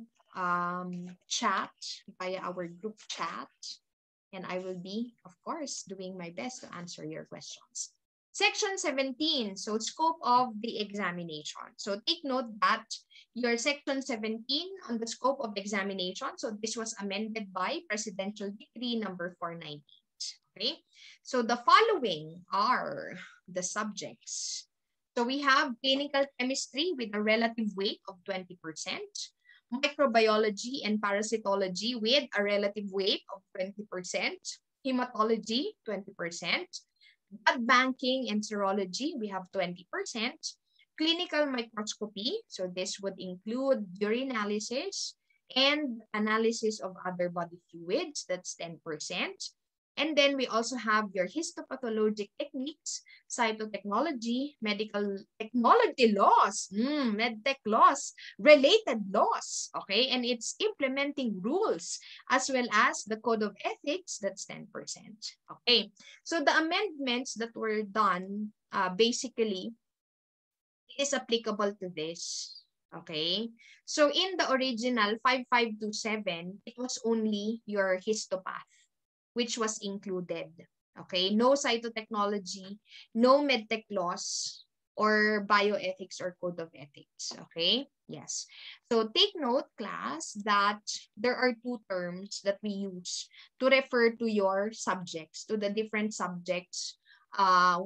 chat via our group chat, and I will be, of course, doing my best to answer your questions. Section 17, so scope of the examination. So take note that your section 17 on the scope of examination, so this was amended by Presidential Decree number 498. Okay, so the following are the subjects. So we have clinical chemistry with a relative weight of 20%, microbiology and parasitology with a relative weight of 20%, hematology 20%, blood banking and serology, we have 20%. Clinical microscopy, so this would include urinalysis and analysis of other body fluids, that's 10%. And then we also have your histopathologic techniques, cytotechnology, medical technology laws, medtech laws, related laws, okay? And it's implementing rules as well as the code of ethics, that's 10%. Okay, so the amendments that were done, basically, is applicable to this. Okay, so in the original 5527, it was only your histopath which was included. Okay, no cytotechnology, no medtech laws, or bioethics or code of ethics. Okay, yes. So take note, class, that there are two terms that we use to refer to your subjects, to the different subjects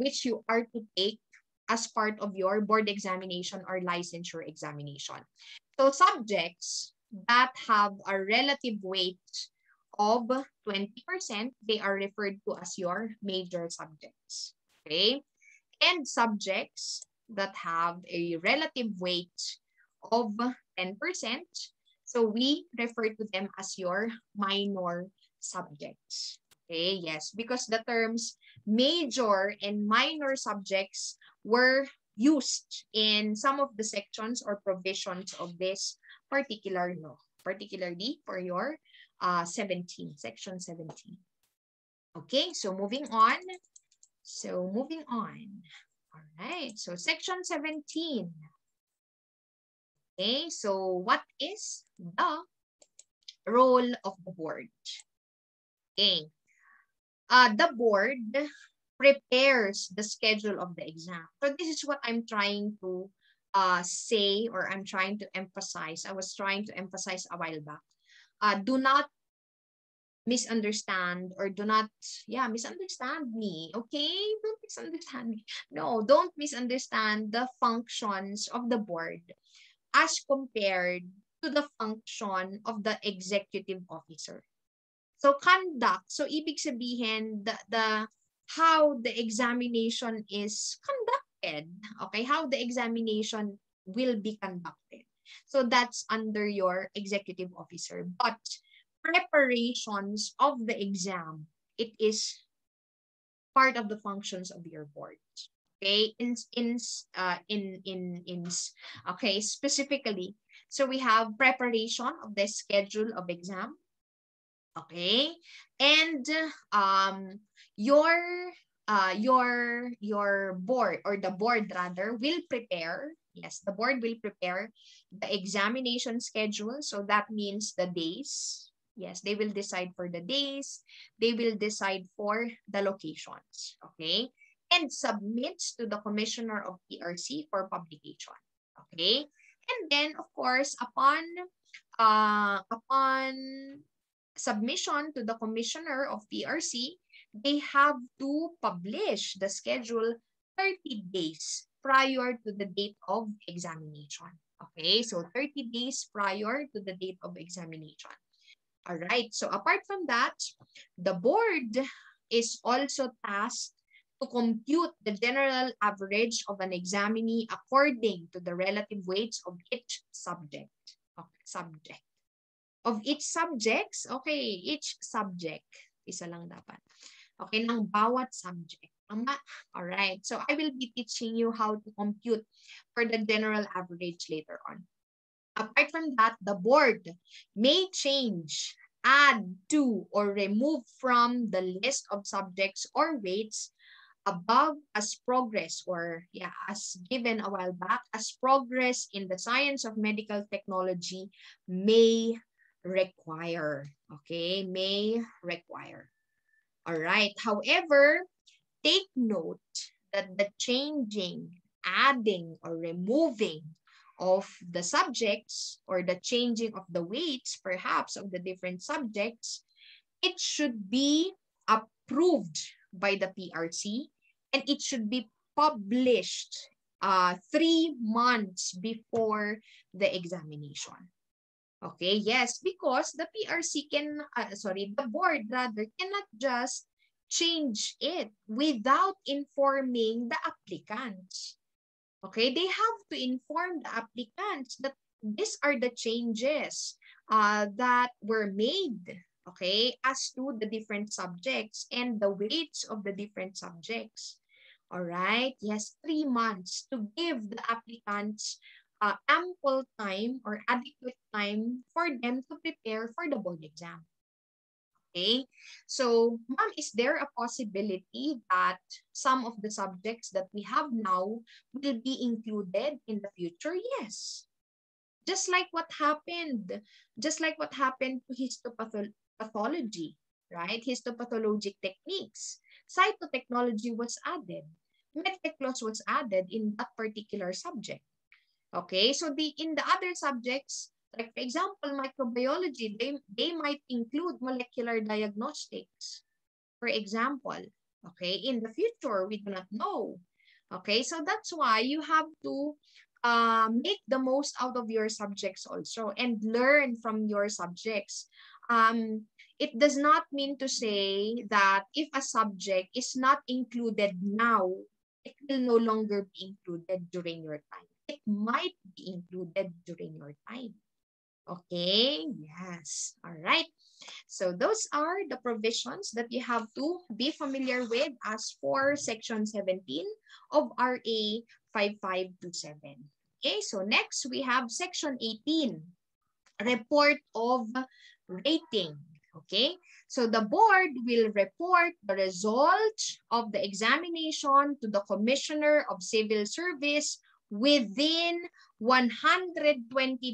which you are to take as part of your board examination or licensure examination. So subjects that have a relative weight of 20%, they are referred to as your major subjects. Okay? And subjects that have a relative weight of 10%, so we refer to them as your minor subjects. Okay, yes, because the terms major and minor subjects were used in some of the sections or provisions of this particular law, particularly for your 17, section 17. Okay, so moving on. All right, so section 17. Okay, so what is the role of the board? Okay, the board prepares the schedule of the exam. So this is what I'm trying to say, or I'm trying to emphasize. I was trying to emphasize a while back. Do not misunderstand or do not, misunderstand me, okay? Don't misunderstand me. No, don't misunderstand the functions of the board as compared to the function of the executive officer. So conduct, so ibig sabihin the how the examination is conducted, okay? How the examination will be conducted. So that's under your executive officer. But preparations of the exam, it is part of the functions of your board. Okay, okay, specifically, so we have preparation of the schedule of exam. Okay, and your board, or the board rather, will prepare, yes, the board will prepare the examination schedule. So that means the days. Yes, they will decide for the days. They will decide for the locations. Okay, and submits to the commissioner of PRC for publication. Okay, and then of course upon submission to the commissioner of PRC, they have to publish the schedule 30 days prior to the date of examination. Okay, so 30 days prior to the date of examination. All right, so apart from that, the board is also tasked to compute the general average of an examinee according to the relative weights of each subject. Okay, of each subjects, okay, each subject, isa lang dapat. Okay, ng bawat subject. Tama? Alright, so I will be teaching you how to compute for the general average later on. Apart from that, the board may change, add to, or remove from the list of subjects or weights above as progress, or as given a while back, as progress in the science of medical technology may require. Okay, may require. All right. However, take note that the changing, adding, or removing of the subjects, or the changing of the weights, perhaps, of the different subjects, it should be approved by the PRC, and it should be published 3 months before the examination. Okay, yes, because the PRC the board rather cannot just change it without informing the applicants. Okay, they have to inform the applicants that these are the changes that were made, okay, as to the different subjects and the weights of the different subjects. All right, yes, 3 months to give the applicants ample time or adequate time for them to prepare for the board exam. Okay, so ma'am, is there a possibility that some of the subjects that we have now will be included in the future? Yes. Just like what happened to histopathology, right? Histopathologic techniques. Cytotechnology was added. Medtechnos was added in that particular subject. Okay, so in the other subjects, like for example, microbiology, they might include molecular diagnostics, for example. Okay, in the future, we do not know. Okay, so that's why you have to make the most out of your subjects also and learn from your subjects. It does not mean to say that if a subject is not included now, it will no longer be included during your time. It might be included during your time. Okay, yes, all right. So those are the provisions that you have to be familiar with as for Section 17 of RA 5527. Okay, so next we have Section 18, Report of Rating. Okay, so the board will report the result of the examination to the Commissioner of Civil Service within 120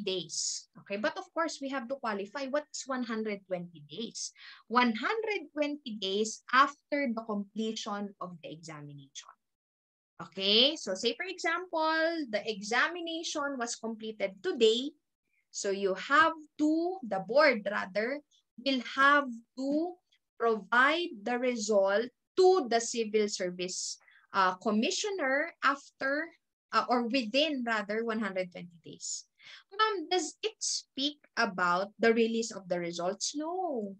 days. Okay, but of course, we have to qualify. What's 120 days? 120 days after the completion of the examination. Okay, so say for example, the examination was completed today. So you have to, the board rather, will have to provide the result to the civil service commissioner after or within rather 120 days. Does it speak about the release of the results? No.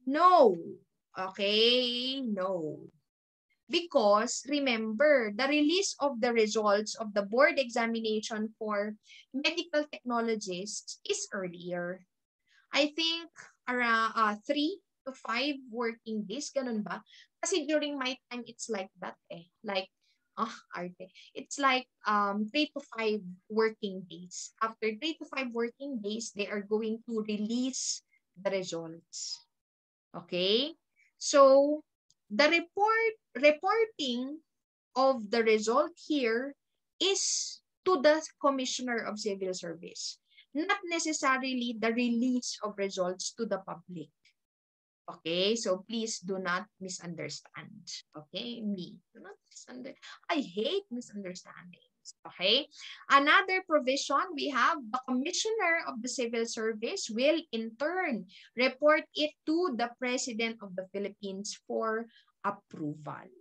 No. Okay, no. Because remember, the release of the results of the board examination for medical technologists is earlier. I think around 3 to 5 working days, ganun ba? Kasi during my time, it's like that eh. Like, arte. It's like 3 to 5 working days. After 3 to 5 working days, they are going to release the results. Okay? So, the reporting of the result here is to the Commissioner of Civil Service, not necessarily the release of results to the public. Okay, so please do not misunderstand. Okay, do not misunderstand. I hate misunderstandings. Okay, another provision we have, the Commissioner of the Civil Service will in turn report it to the President of the Philippines for approval.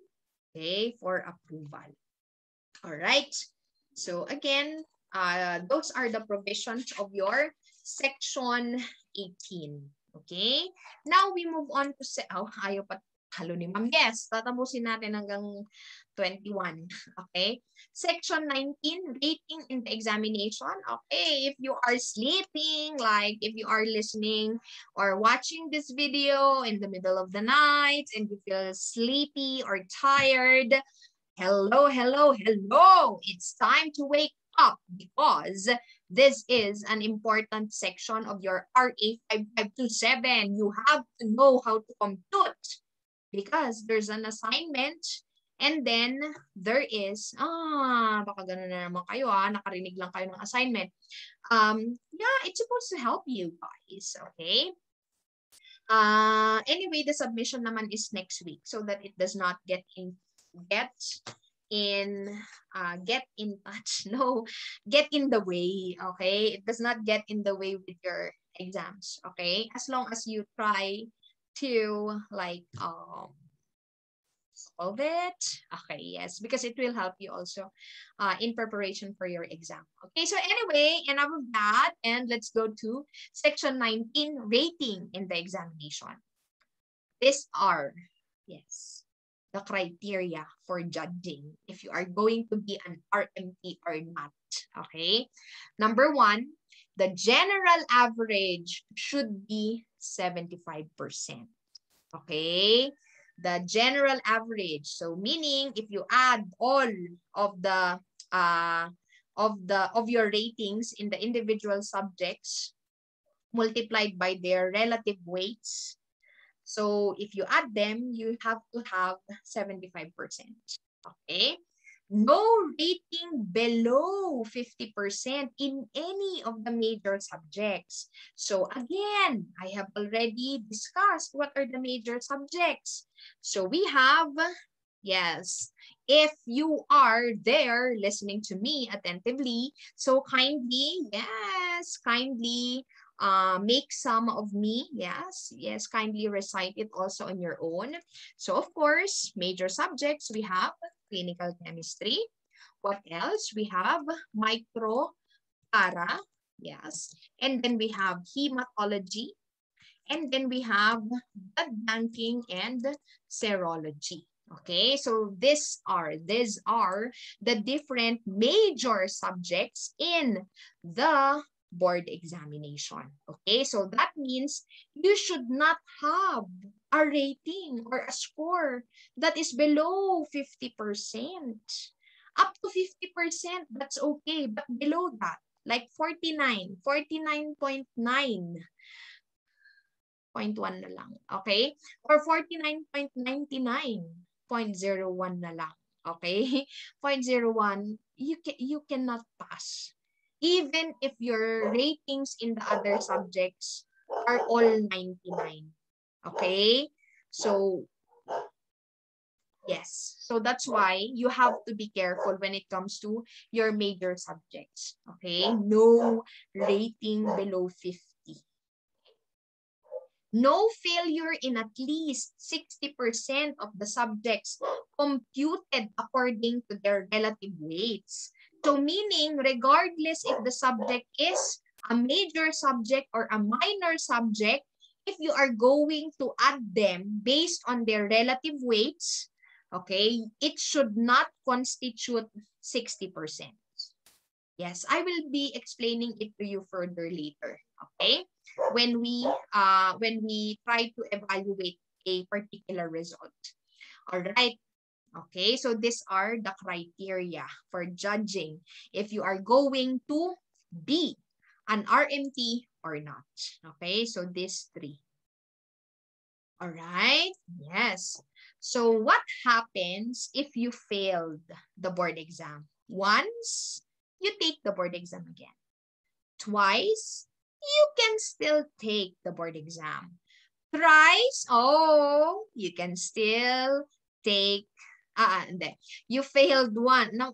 Okay, for approval. All right. So again, those are the provisions of your section 18. Okay? Now we move on to ayaw pa halo ni Ma'am. Yes, tatapusin natin hanggang 21. Okay? Section 19, rating in the examination. Okay, if you are sleeping, like if you are listening or watching this video in the middle of the night and you feel sleepy or tired, hello, hello, hello. It's time to wake up because this is an important section of your RA 5527. You have to know how to compute because there's an assignment and then there is, baka ganun na naman kayo nakarinig lang kayo ng assignment. Yeah, it's supposed to help you guys, okay? Anyway, the submission naman is next week so that it does not get in touch. No, get in the way. Okay, it does not get in the way with your exams. Okay, as long as you try to like solve it. Okay, yes, because it will help you also in preparation for your exam. Okay, so anyway, enough of that, and let's go to section 19, rating in the examination. These are, yes, the criteria for judging if you are going to be an RMT or not. Okay. Number 1, the general average should be 75%. Okay. The general average. So meaning if you add all of the of your ratings in the individual subjects multiplied by their relative weights. So if you add them, you have to have 75%. Okay? No rating below 50% in any of the major subjects. So again, I have already discussed what are the major subjects. So we have, yes, if you are there listening to me attentively, so kindly, yes, kindly make some of me, yes, kindly recite it also on your own. So of course, major subjects, we have clinical chemistry. What else? We have micro, para, yes. And then we have hematology. And then we have blood banking and serology. Okay, so these are the different major subjects in the board examination. Okay, so that means you should not have a rating or a score that is below 50%. Up to 50%, that's okay, but below that, like 49.9, 0.1 na lang, okay? Or 49.99, 0.01 na lang, okay? 0.01, you cannot pass. Even if your ratings in the other subjects are all 99. Okay? So, yes. So that's why you have to be careful when it comes to your major subjects. Okay? No rating below 50. No failure in at least 60% of the subjects computed according to their relative weights. So meaning, regardless if the subject is a major subject or a minor subject, if you are going to add them based on their relative weights, okay, it should not constitute 60%. Yes, I will be explaining it to you further later, okay? When we try to evaluate a particular result. All right. Okay, so these are the criteria for judging if you are going to be an RMT or not. Okay, so these three. All right. Yes. So what happens if you failed the board exam? Once, you take the board exam again. Twice, you can still take the board exam. Thrice, oh, you can still take, hindi. You failed one. No,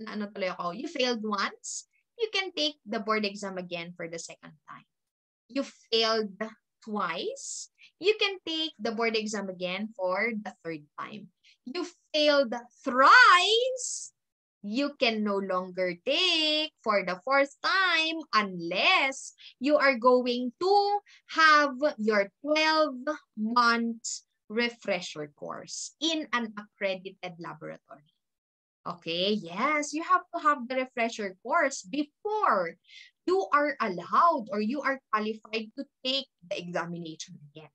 ano tuloy ako? You failed once, you can take the board exam again for the second time. You failed twice, you can take the board exam again for the third time. You failed thrice, you can no longer take for the fourth time unless you are going to have your 12-month refresher course in an accredited laboratory. Okay, yes, you have to have the refresher course before you are allowed or you are qualified to take the examination again.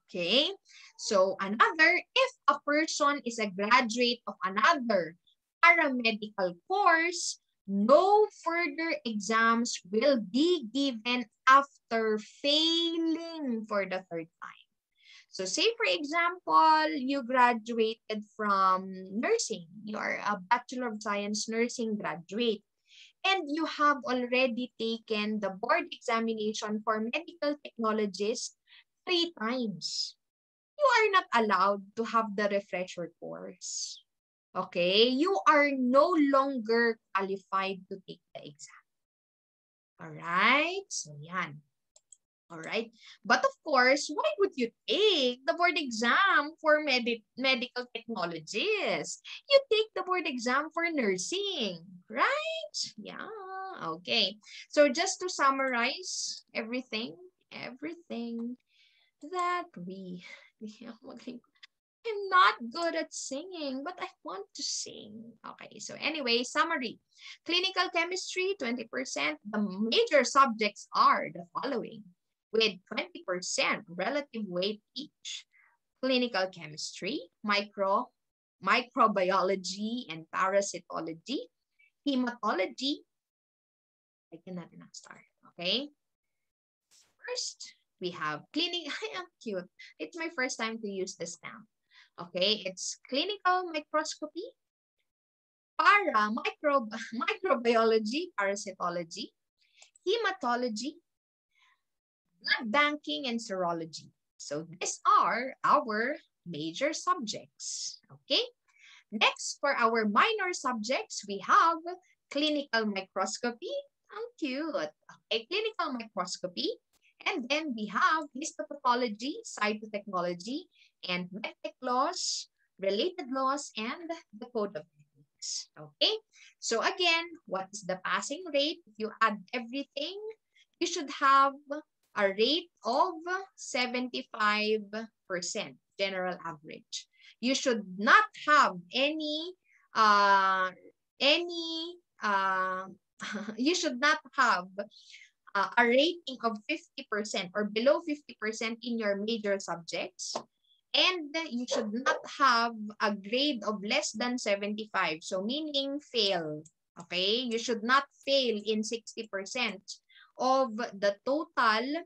Okay, so another, if a person is a graduate of another paramedical course, no further exams will be given after failing for the third time. So say for example, you graduated from nursing. You are a Bachelor of Science nursing graduate. And you have already taken the board examination for medical technologists 3 times. You are not allowed to have the refresher course. Okay? You are no longer qualified to take the exam. Alright? So yan. Alright? But of course, why would you take the board exam for medical technologists? You take the board exam for nursing, right? Yeah, okay. So just to summarize everything that I'm not good at singing, but I want to sing. Okay, so anyway, summary. Clinical chemistry, 20%. The major subjects are the following, with 20% relative weight each. Clinical chemistry, microbiology and parasitology, hematology. I cannot start, okay? First, we have clinical, I'm cute. It's my first time to use this stamp. Okay, it's clinical microscopy, microbiology, parasitology, hematology, blood banking, and serology. So these are our major subjects. Okay, next for our minor subjects, we have clinical microscopy. How cute. Okay, clinical microscopy. And then we have histopathology, cytotechnology, and medtech laws, related laws, and the code of ethics. Okay, so again, what is the passing rate? If you add everything, you should have a rate of 75%, general average. You should not have you should not have a rating of 50% or below 50% in your major subjects. And you should not have a grade of less than 75. So meaning fail. Okay? You should not fail in 60% of the total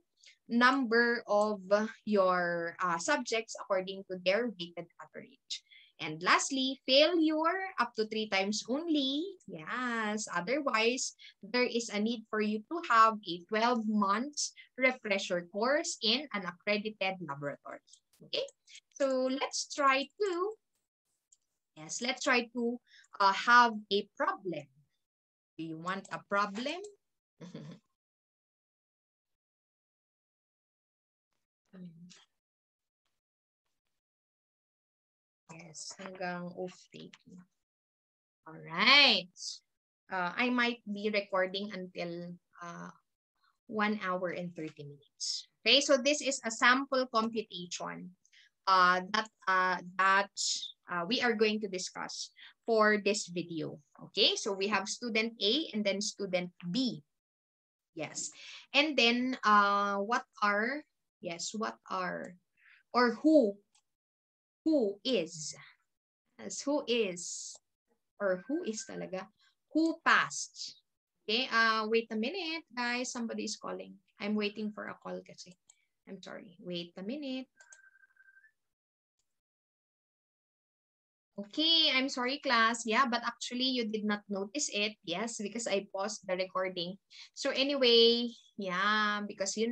number of your subjects according to their weighted average. And lastly, failure up to 3 times only. Yes, otherwise, there is a need for you to have a 12 months refresher course in an accredited laboratory. Okay, so let's try to, have a problem. Do you want a problem? Yes, hanggang off-taking. Alright. I might be recording until 1 hour and 30 minutes. Okay, so this is a sample computation that we are going to discuss for this video. Okay, so we have student A and then student B. Yes. And then what are, or who is, as who is, or who is talaga, who passed. Okay, wait a minute, guys. Somebody is calling. I'm waiting for a call kasi. I'm sorry. Wait a minute. Okay, I'm sorry, class. Yeah, but actually you did not notice it. Yes, because I paused the recording. So anyway, yeah, because we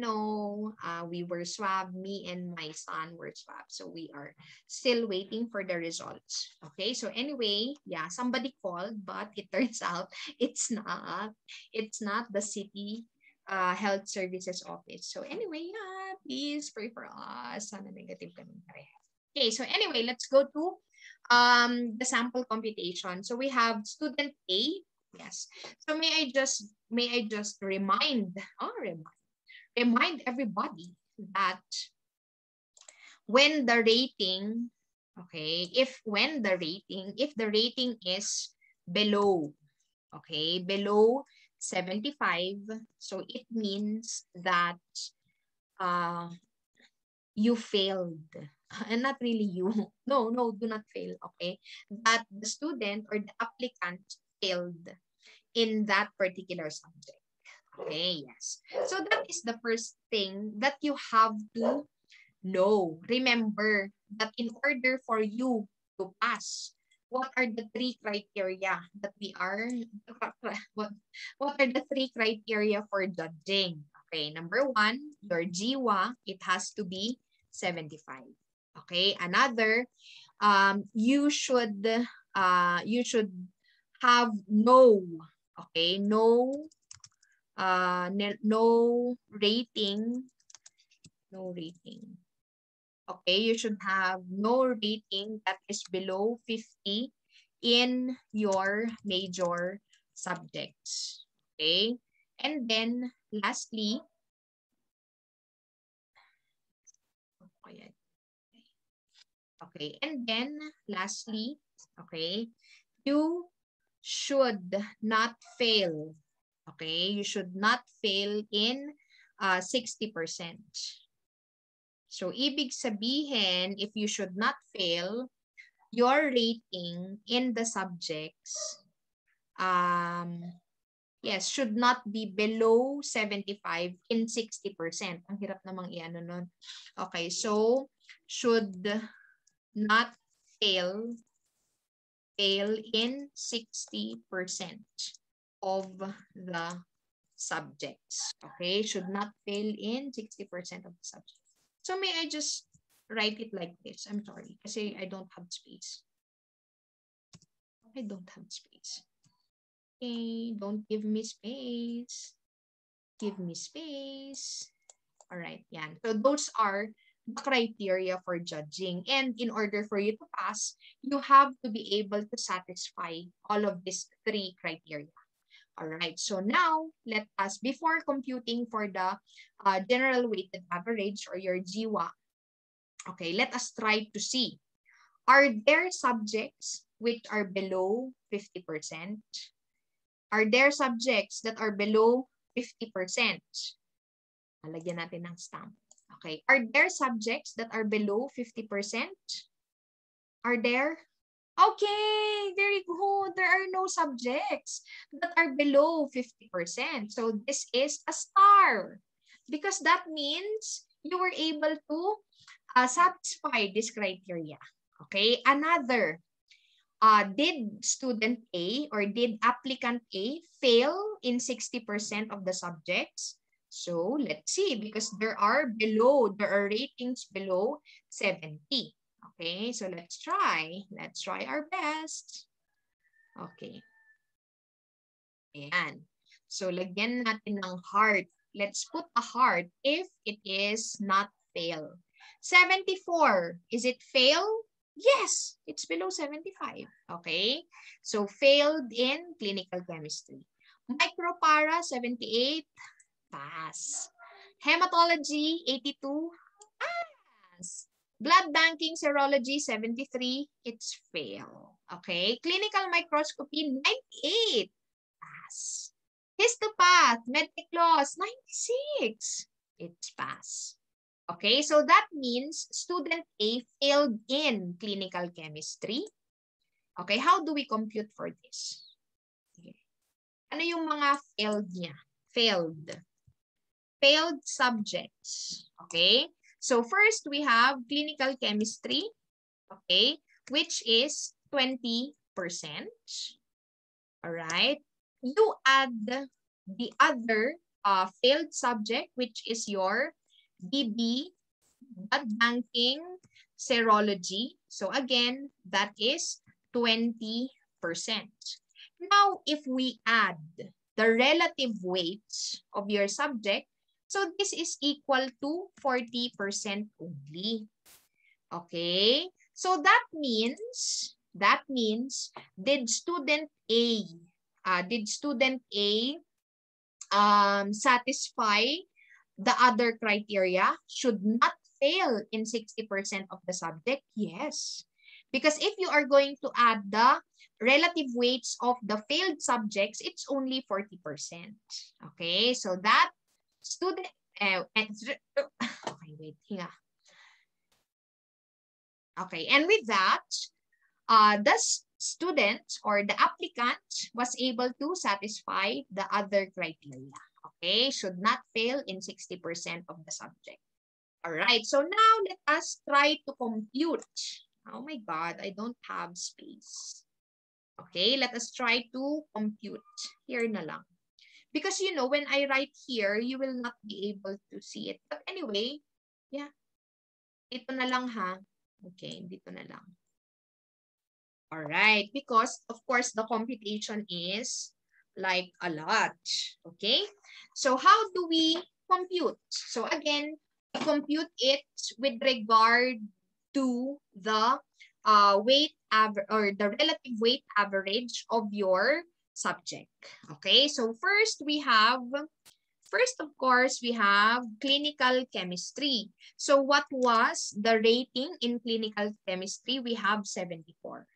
were swabbed, me and my son were swabbed. So we are still waiting for the results. Okay, so anyway, yeah, somebody called, but it turns out it's not. It's not the city health services office. So anyway, yeah, please pray for us. Sana negative kami pareha. Okay, so anyway, let's go to the sample computation. So we have student A. Yes. So may I just remind everybody that when the rating, okay, if the rating is below, okay, below 75, so it means that you failed. And not really you. No, do not fail, okay? That the student or the applicant failed in that particular subject. Okay, yes. So that is the first thing that you have to know. Remember that in order for you to pass, what are the three criteria that we are, what are the three criteria for judging? Okay, number one, your GWA, it has to be 75. Okay, another, you should have no, okay, no rating, okay, you should have no rating that is below 50 in your major subjects. Okay, and then lastly, okay, and then lastly, okay, you should not fail. Okay, you should not fail in 60%. So, ibig sabihin, if you should not fail, your rating in the subjects, yes, should not be below 75 in 60%. Ang hirap namang i-ano nun. Okay, so, should not fail in 60% of the subjects. Okay, should not fail in 60% of the subjects. So may I just write it like this? I'm sorry, kasi I don't have space. I don't have space. Okay, don't give me space. Give me space. All right, yan. So those are the criteria for judging. And in order for you to pass, you have to be able to satisfy all of these three criteria. All right, so now let us, before computing for the general weighted average or your GWA, okay, let us try to see, are there subjects which are below 50%? Are there subjects that are below 50%? Lagyan natin ng stamp. Okay, are there subjects that are below 50%? Are there? Okay, very good. There are no subjects that are below 50%. So this is a star because that means you were able to satisfy this criteria. Okay, another, did student A or did applicant A fail in 60% of the subjects? So let's see, because there are ratings below 70. Okay, so let's try our best. Okay. Ayan. So lagyan natin ng heart. Let's put a heart if it is not fail. 74, is it fail? Yes, it's below 75. Okay, so failed in clinical chemistry. Micropara, 78, pass. Hematology, 82, pass. Blood banking, serology, 73, it's fail. Okay, clinical microscopy, 98, pass. Histopath, medtech laws, 96, it's pass. Okay, so that means student A failed in clinical chemistry. Okay, how do we compute for this? Okay. Ano yung mga failed niya? Failed subjects. Okay, so first we have clinical chemistry, okay, which is 20%. All right, you add the other failed subject, which is your BB, blood banking, serology. So again, that is 20%. Now, if we add the relative weights of your subject, so this is equal to 40% only. Okay? So that means did student A satisfy the other criteria? Should not fail in 60% of the subject? Yes. Because if you are going to add the relative weights of the failed subjects, it's only 40%. Okay, so that student, okay, wait, hinga. Okay, and with that, the student or the applicant was able to satisfy the other criteria. Okay, should not fail in 60% of the subject. All right, so now let us try to compute. Oh my God, I don't have space. Okay, let us try to compute. Here na lang. Because you know, when I write here, you will not be able to see it. But anyway, yeah. Dito na lang ha. Okay, dito na lang. All right, because of course the computation is like a lot. Okay, so how do we compute? So again, we compute it with regard to the weight average or the relative weight average of your subject. Okay, so first of course we have clinical chemistry. So what was the rating in clinical chemistry? We have 74.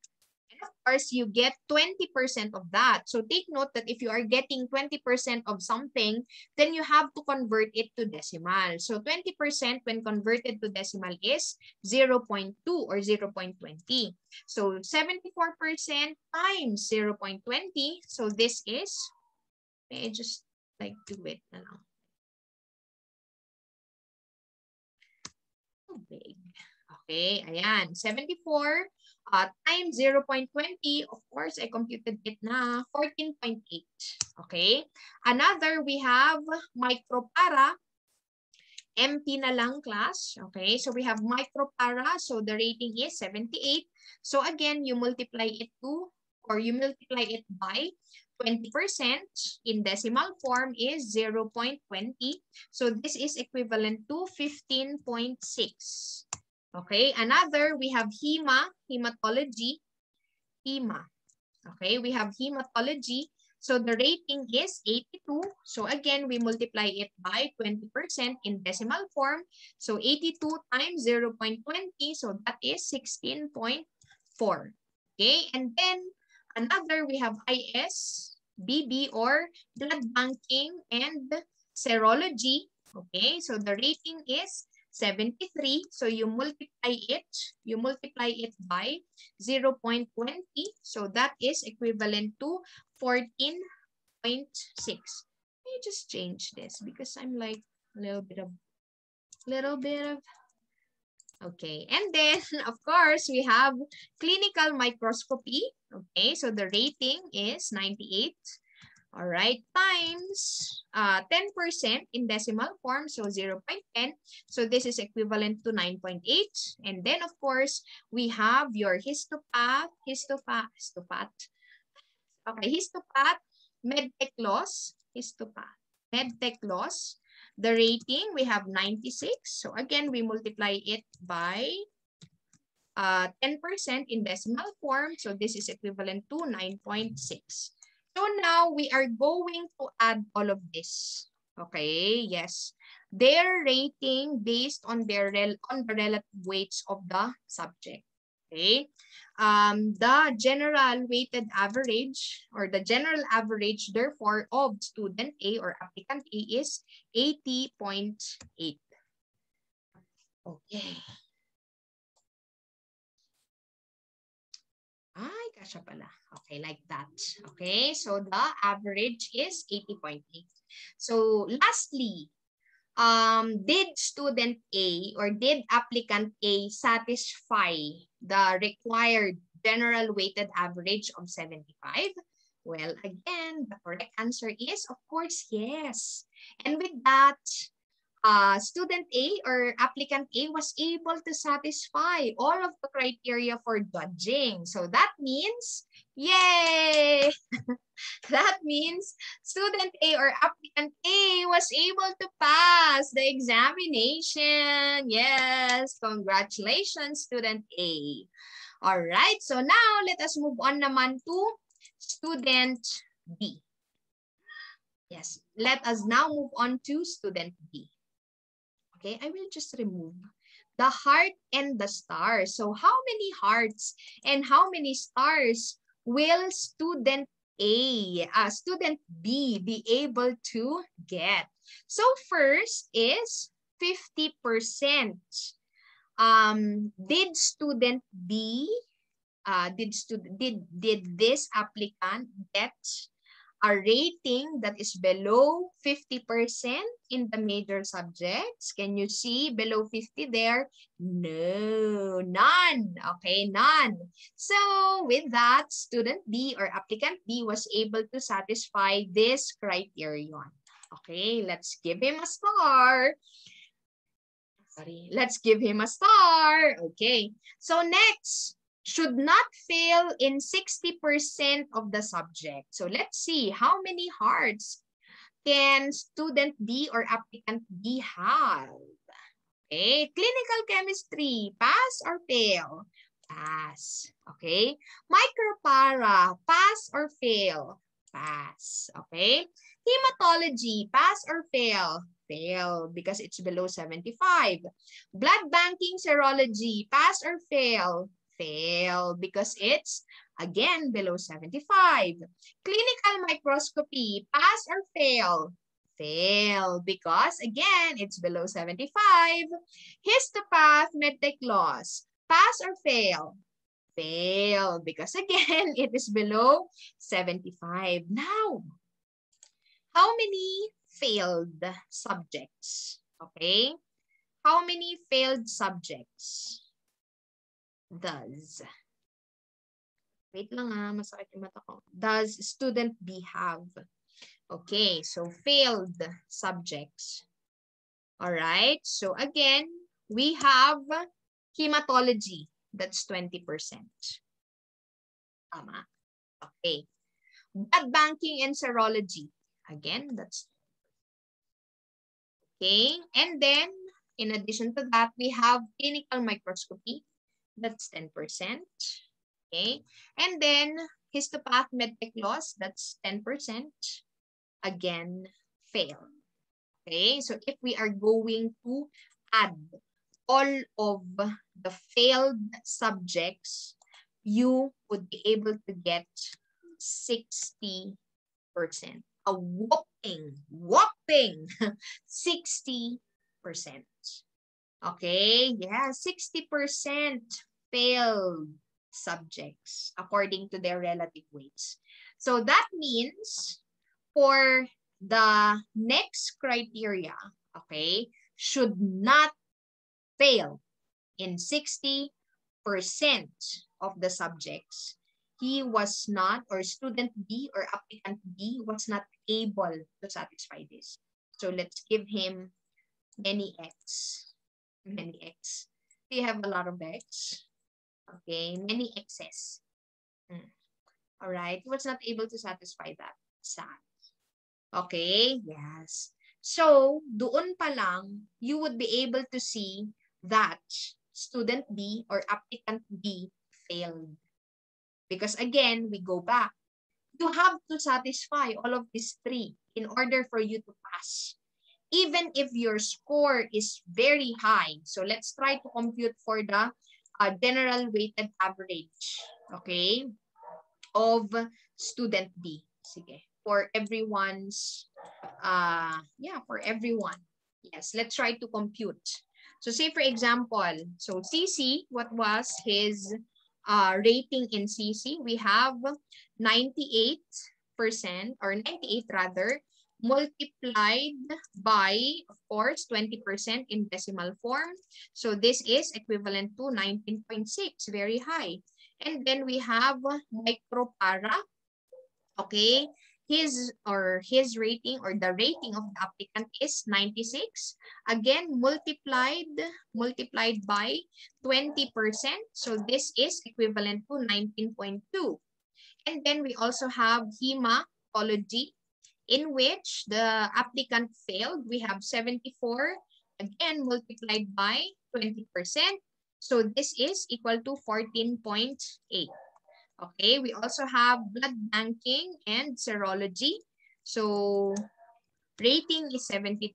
Of course, you get 20% of that. So take note that if you are getting 20% of something, then you have to convert it to decimal. So 20% when converted to decimal is 0.2 or 0.20. So 74% times 0.20. So this is, may I just like do it na lang. So big. Okay, ayan. 74 times 0.20, of course, I computed it na 14.8. Okay. Another, we have micropara. MP na lang class. Okay. So we have micropara. So the rating is 78. So again, you multiply it by 20%. In decimal form is 0.20. So this is equivalent to 15.6. Okay, another, we have hematology. Okay, we have hematology. So the rating is 82. So again, we multiply it by 20% in decimal form. So 82 times 0.20. So that is 16.4. Okay, and then another, we have IS, BB or blood banking and serology. Okay, so the rating is 73. So you multiply it by 0.20. So that is equivalent to 14.6. Let me just change this because I'm like a little bit of okay. And then of course we have clinical microscopy. Okay, so the rating is 98. All right, times 10% in decimal form, so 0.10. So this is equivalent to 9.8. And then, of course, we have your histopath, okay, histopath, medtech laws, The rating, we have 96. So again, we multiply it by 10% in decimal form. So this is equivalent to 9.6. So now we are going to add all of this. Okay, yes. Their rating based on their on the relative weights of the subject. Okay. The general weighted average or the general average, therefore, of student A or applicant A is 80.8. Okay. Ay, kasya pala. Okay, like that. Okay, so the average is 80.8. So lastly, did student A or did applicant A satisfy the required general weighted average of 75? Well, again, the correct answer is, of course, yes. And with that, student A or applicant A was able to satisfy all of the criteria for judging. So that means, yay! That means student A or applicant A was able to pass the examination. Yes, congratulations, student A. All right, so now let us move on naman to student B. Yes, let us now move on to student B. Okay, I will just remove the heart and the stars. So how many hearts and how many stars will student student B be able to get? So first is 50%. Did student B, did this applicant get a rating that is below 50% in the major subjects? Can you see below 50 there? No, none. Okay, none. So with that, student B or applicant B was able to satisfy this criterion. Okay, let's give him a star. Sorry, let's give him a star. Okay, so next, should not fail in 60% of the subject. So let's see how many hearts can student B or applicant B have. Okay, clinical chemistry, pass or fail? Pass. Okay, micropara, pass or fail? Pass. Okay, hematology, pass or fail? Fail because it's below 75. Blood banking serology, pass or fail? Fail because it's again below 75. Clinical microscopy, pass or fail? Fail because again it's below 75. Histopath medtech loss, pass or fail? Fail because again it is below 75. Now, how many failed subjects? Okay, how many failed subjects does, wait lang masakit yung mata ko. Does student B have? Okay, so failed subjects. All right, so again, we have hematology. That's 20%. Tama. Okay. Blood banking and serology. Again, that's okay. And then, in addition to that, we have clinical microscopy. That's 10%. Okay. And then histopath medtech loss, that's 10%. Again, fail. Okay. So if we are going to add all of the failed subjects, you would be able to get 60%. A whopping 60%. Okay, yeah, 60% failed subjects according to their relative weights. So that means for the next criteria, okay, should not fail in 60% of the subjects. He was not, or student B or applicant B was not able to satisfy this. So let's give him many X. Many X. Do you have a lot of X? Okay, many X's. All right, he was not able to satisfy that. Sad. Okay, yes. So, doon pa lang, you would be able to see that student B or applicant B failed. Because again, we go back. You have to satisfy all of these three in order for you to pass. Even if your score is very high. So let's try to compute for the general weighted average, okay, of student B. Sige. For everyone's, for everyone. Yes, let's try to compute. So say for example, so CC, what was his rating in CC? We have 98% or 98 rather, multiplied by, of course, 20% in decimal form. So this is equivalent to 19.6, very high. And then we have micropara, okay? His rating or the rating of the applicant is 96. Again, multiplied by 20%. So this is equivalent to 19.2. And then we also have hematology, in which the applicant failed. We have 74, again, multiplied by 20%. So this is equal to 14.8. Okay, we also have blood banking and serology. So rating is 73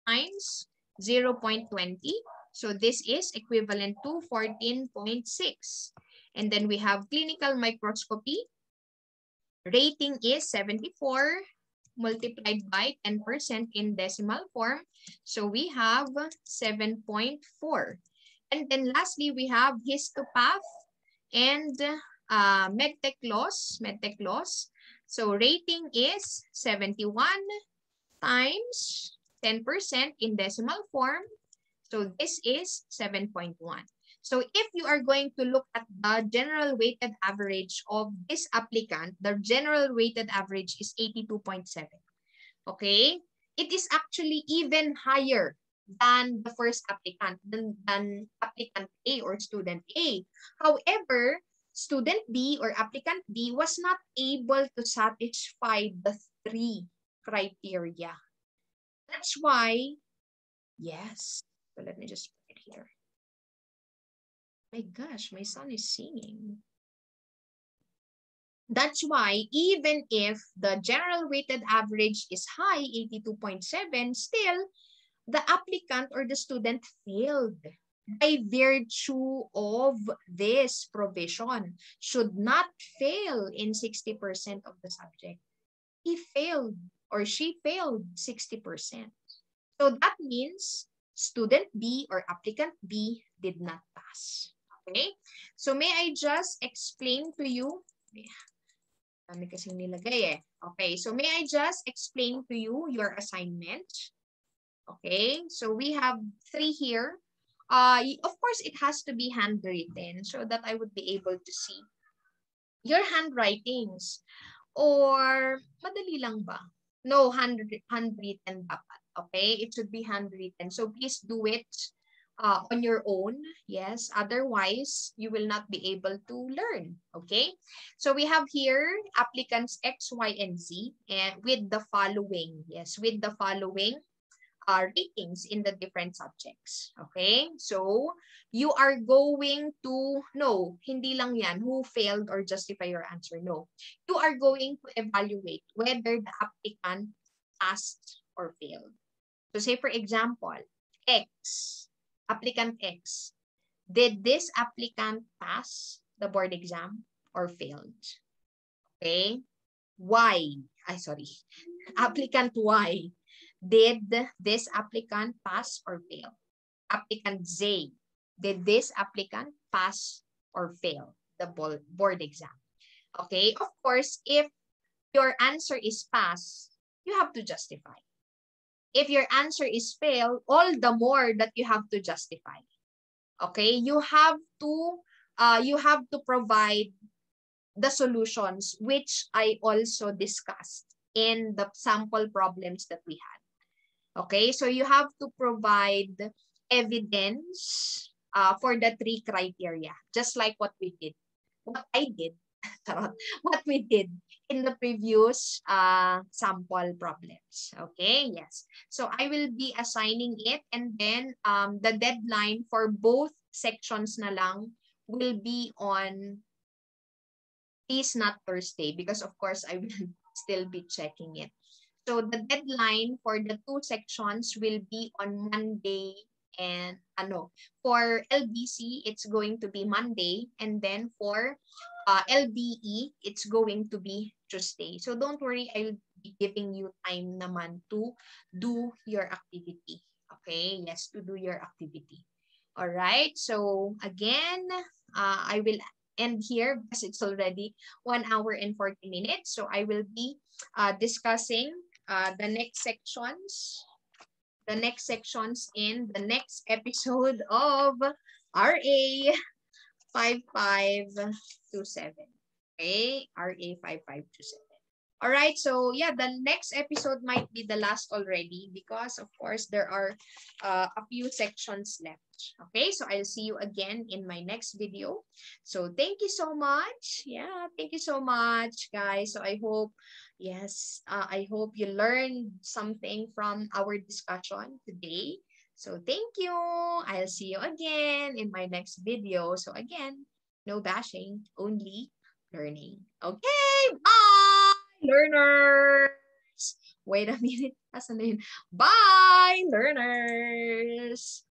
times 0.20. So this is equivalent to 14.6. And then we have clinical microscopy. Rating is 74 multiplied by 10% in decimal form. So we have 7.4. And then lastly, we have histopath and medtech loss. So rating is 71 times 10% in decimal form. So this is 7.1. So if you are going to look at the general weighted average of this applicant, the general weighted average is 82.7. Okay? It is actually even higher than the first applicant, than applicant A or student A. However, student B or applicant B was not able to satisfy the three criteria. That's why, yes, so let me just put it here. My gosh, my son is singing. That's why even if the general weighted average is high, 82.7, still the applicant or the student failed by virtue of this provision. Should not fail in 60% of the subject. He failed or she failed 60%. So that means student B or applicant B did not pass. Okay? So may I just explain to you? Dami kasing nilagay eh. Okay, so may I just explain to you your assignment? Okay, so we have 3 here. Of course, it has to be handwritten so that I would be able to see your handwritings. Or madali lang ba? No, handwritten dapat. Okay, it should be handwritten. So please do it on your own. Yes, otherwise you will not be able to learn. Okay, so we have here applicants X, Y, and Z, and with the following. Yes, with the following ratings in the different subjects. Okay, so you are going to, no, hindi lang yan, who failed or justify your answer. No, you are going to evaluate whether the applicant passed or failed. So say for example, X, applicant X, did this applicant pass the board exam or failed? Okay, Y, applicant Y, did this applicant pass or fail? Applicant Z, did this applicant pass or fail the board exam? Okay, of course, if your answer is pass, you have to justify. If your answer is fail, all the more that you have to justify. Okay, you have to provide the solutions which I also discussed in the sample problems that we had. Okay, so you have to provide evidence for the 3 criteria, just like what we did, what I did. what we did in the previous sample problems. Okay, yes. So I will be assigning it, and then the deadline for both sections na lang will be on, please not Thursday, because of course I will still be checking it. So the deadline for the two sections will be on Monday, and for LBC it's going to be Monday, and then for LBE it's going to be Tuesday. So don't worry, I'll be giving you time naman to do your activity. Okay, yes, to do your activity. All right, so again, I will end here because it's already 1 hour and 40 minutes. So I will be discussing the next sections in the next episode of RA 5527. Okay, RA 5527. All right, so yeah, the next episode might be the last already because of course there are a few sections left. Okay, so I'll see you again in my next video. So thank you so much. Yeah, thank you so much, guys. So I hope, yes, I hope you learned something from our discussion today. So thank you. I'll see you again in my next video. So again, no bashing, only learning. Okay, bye, learners. Wait a minute. Asan na yun? Bye, learners.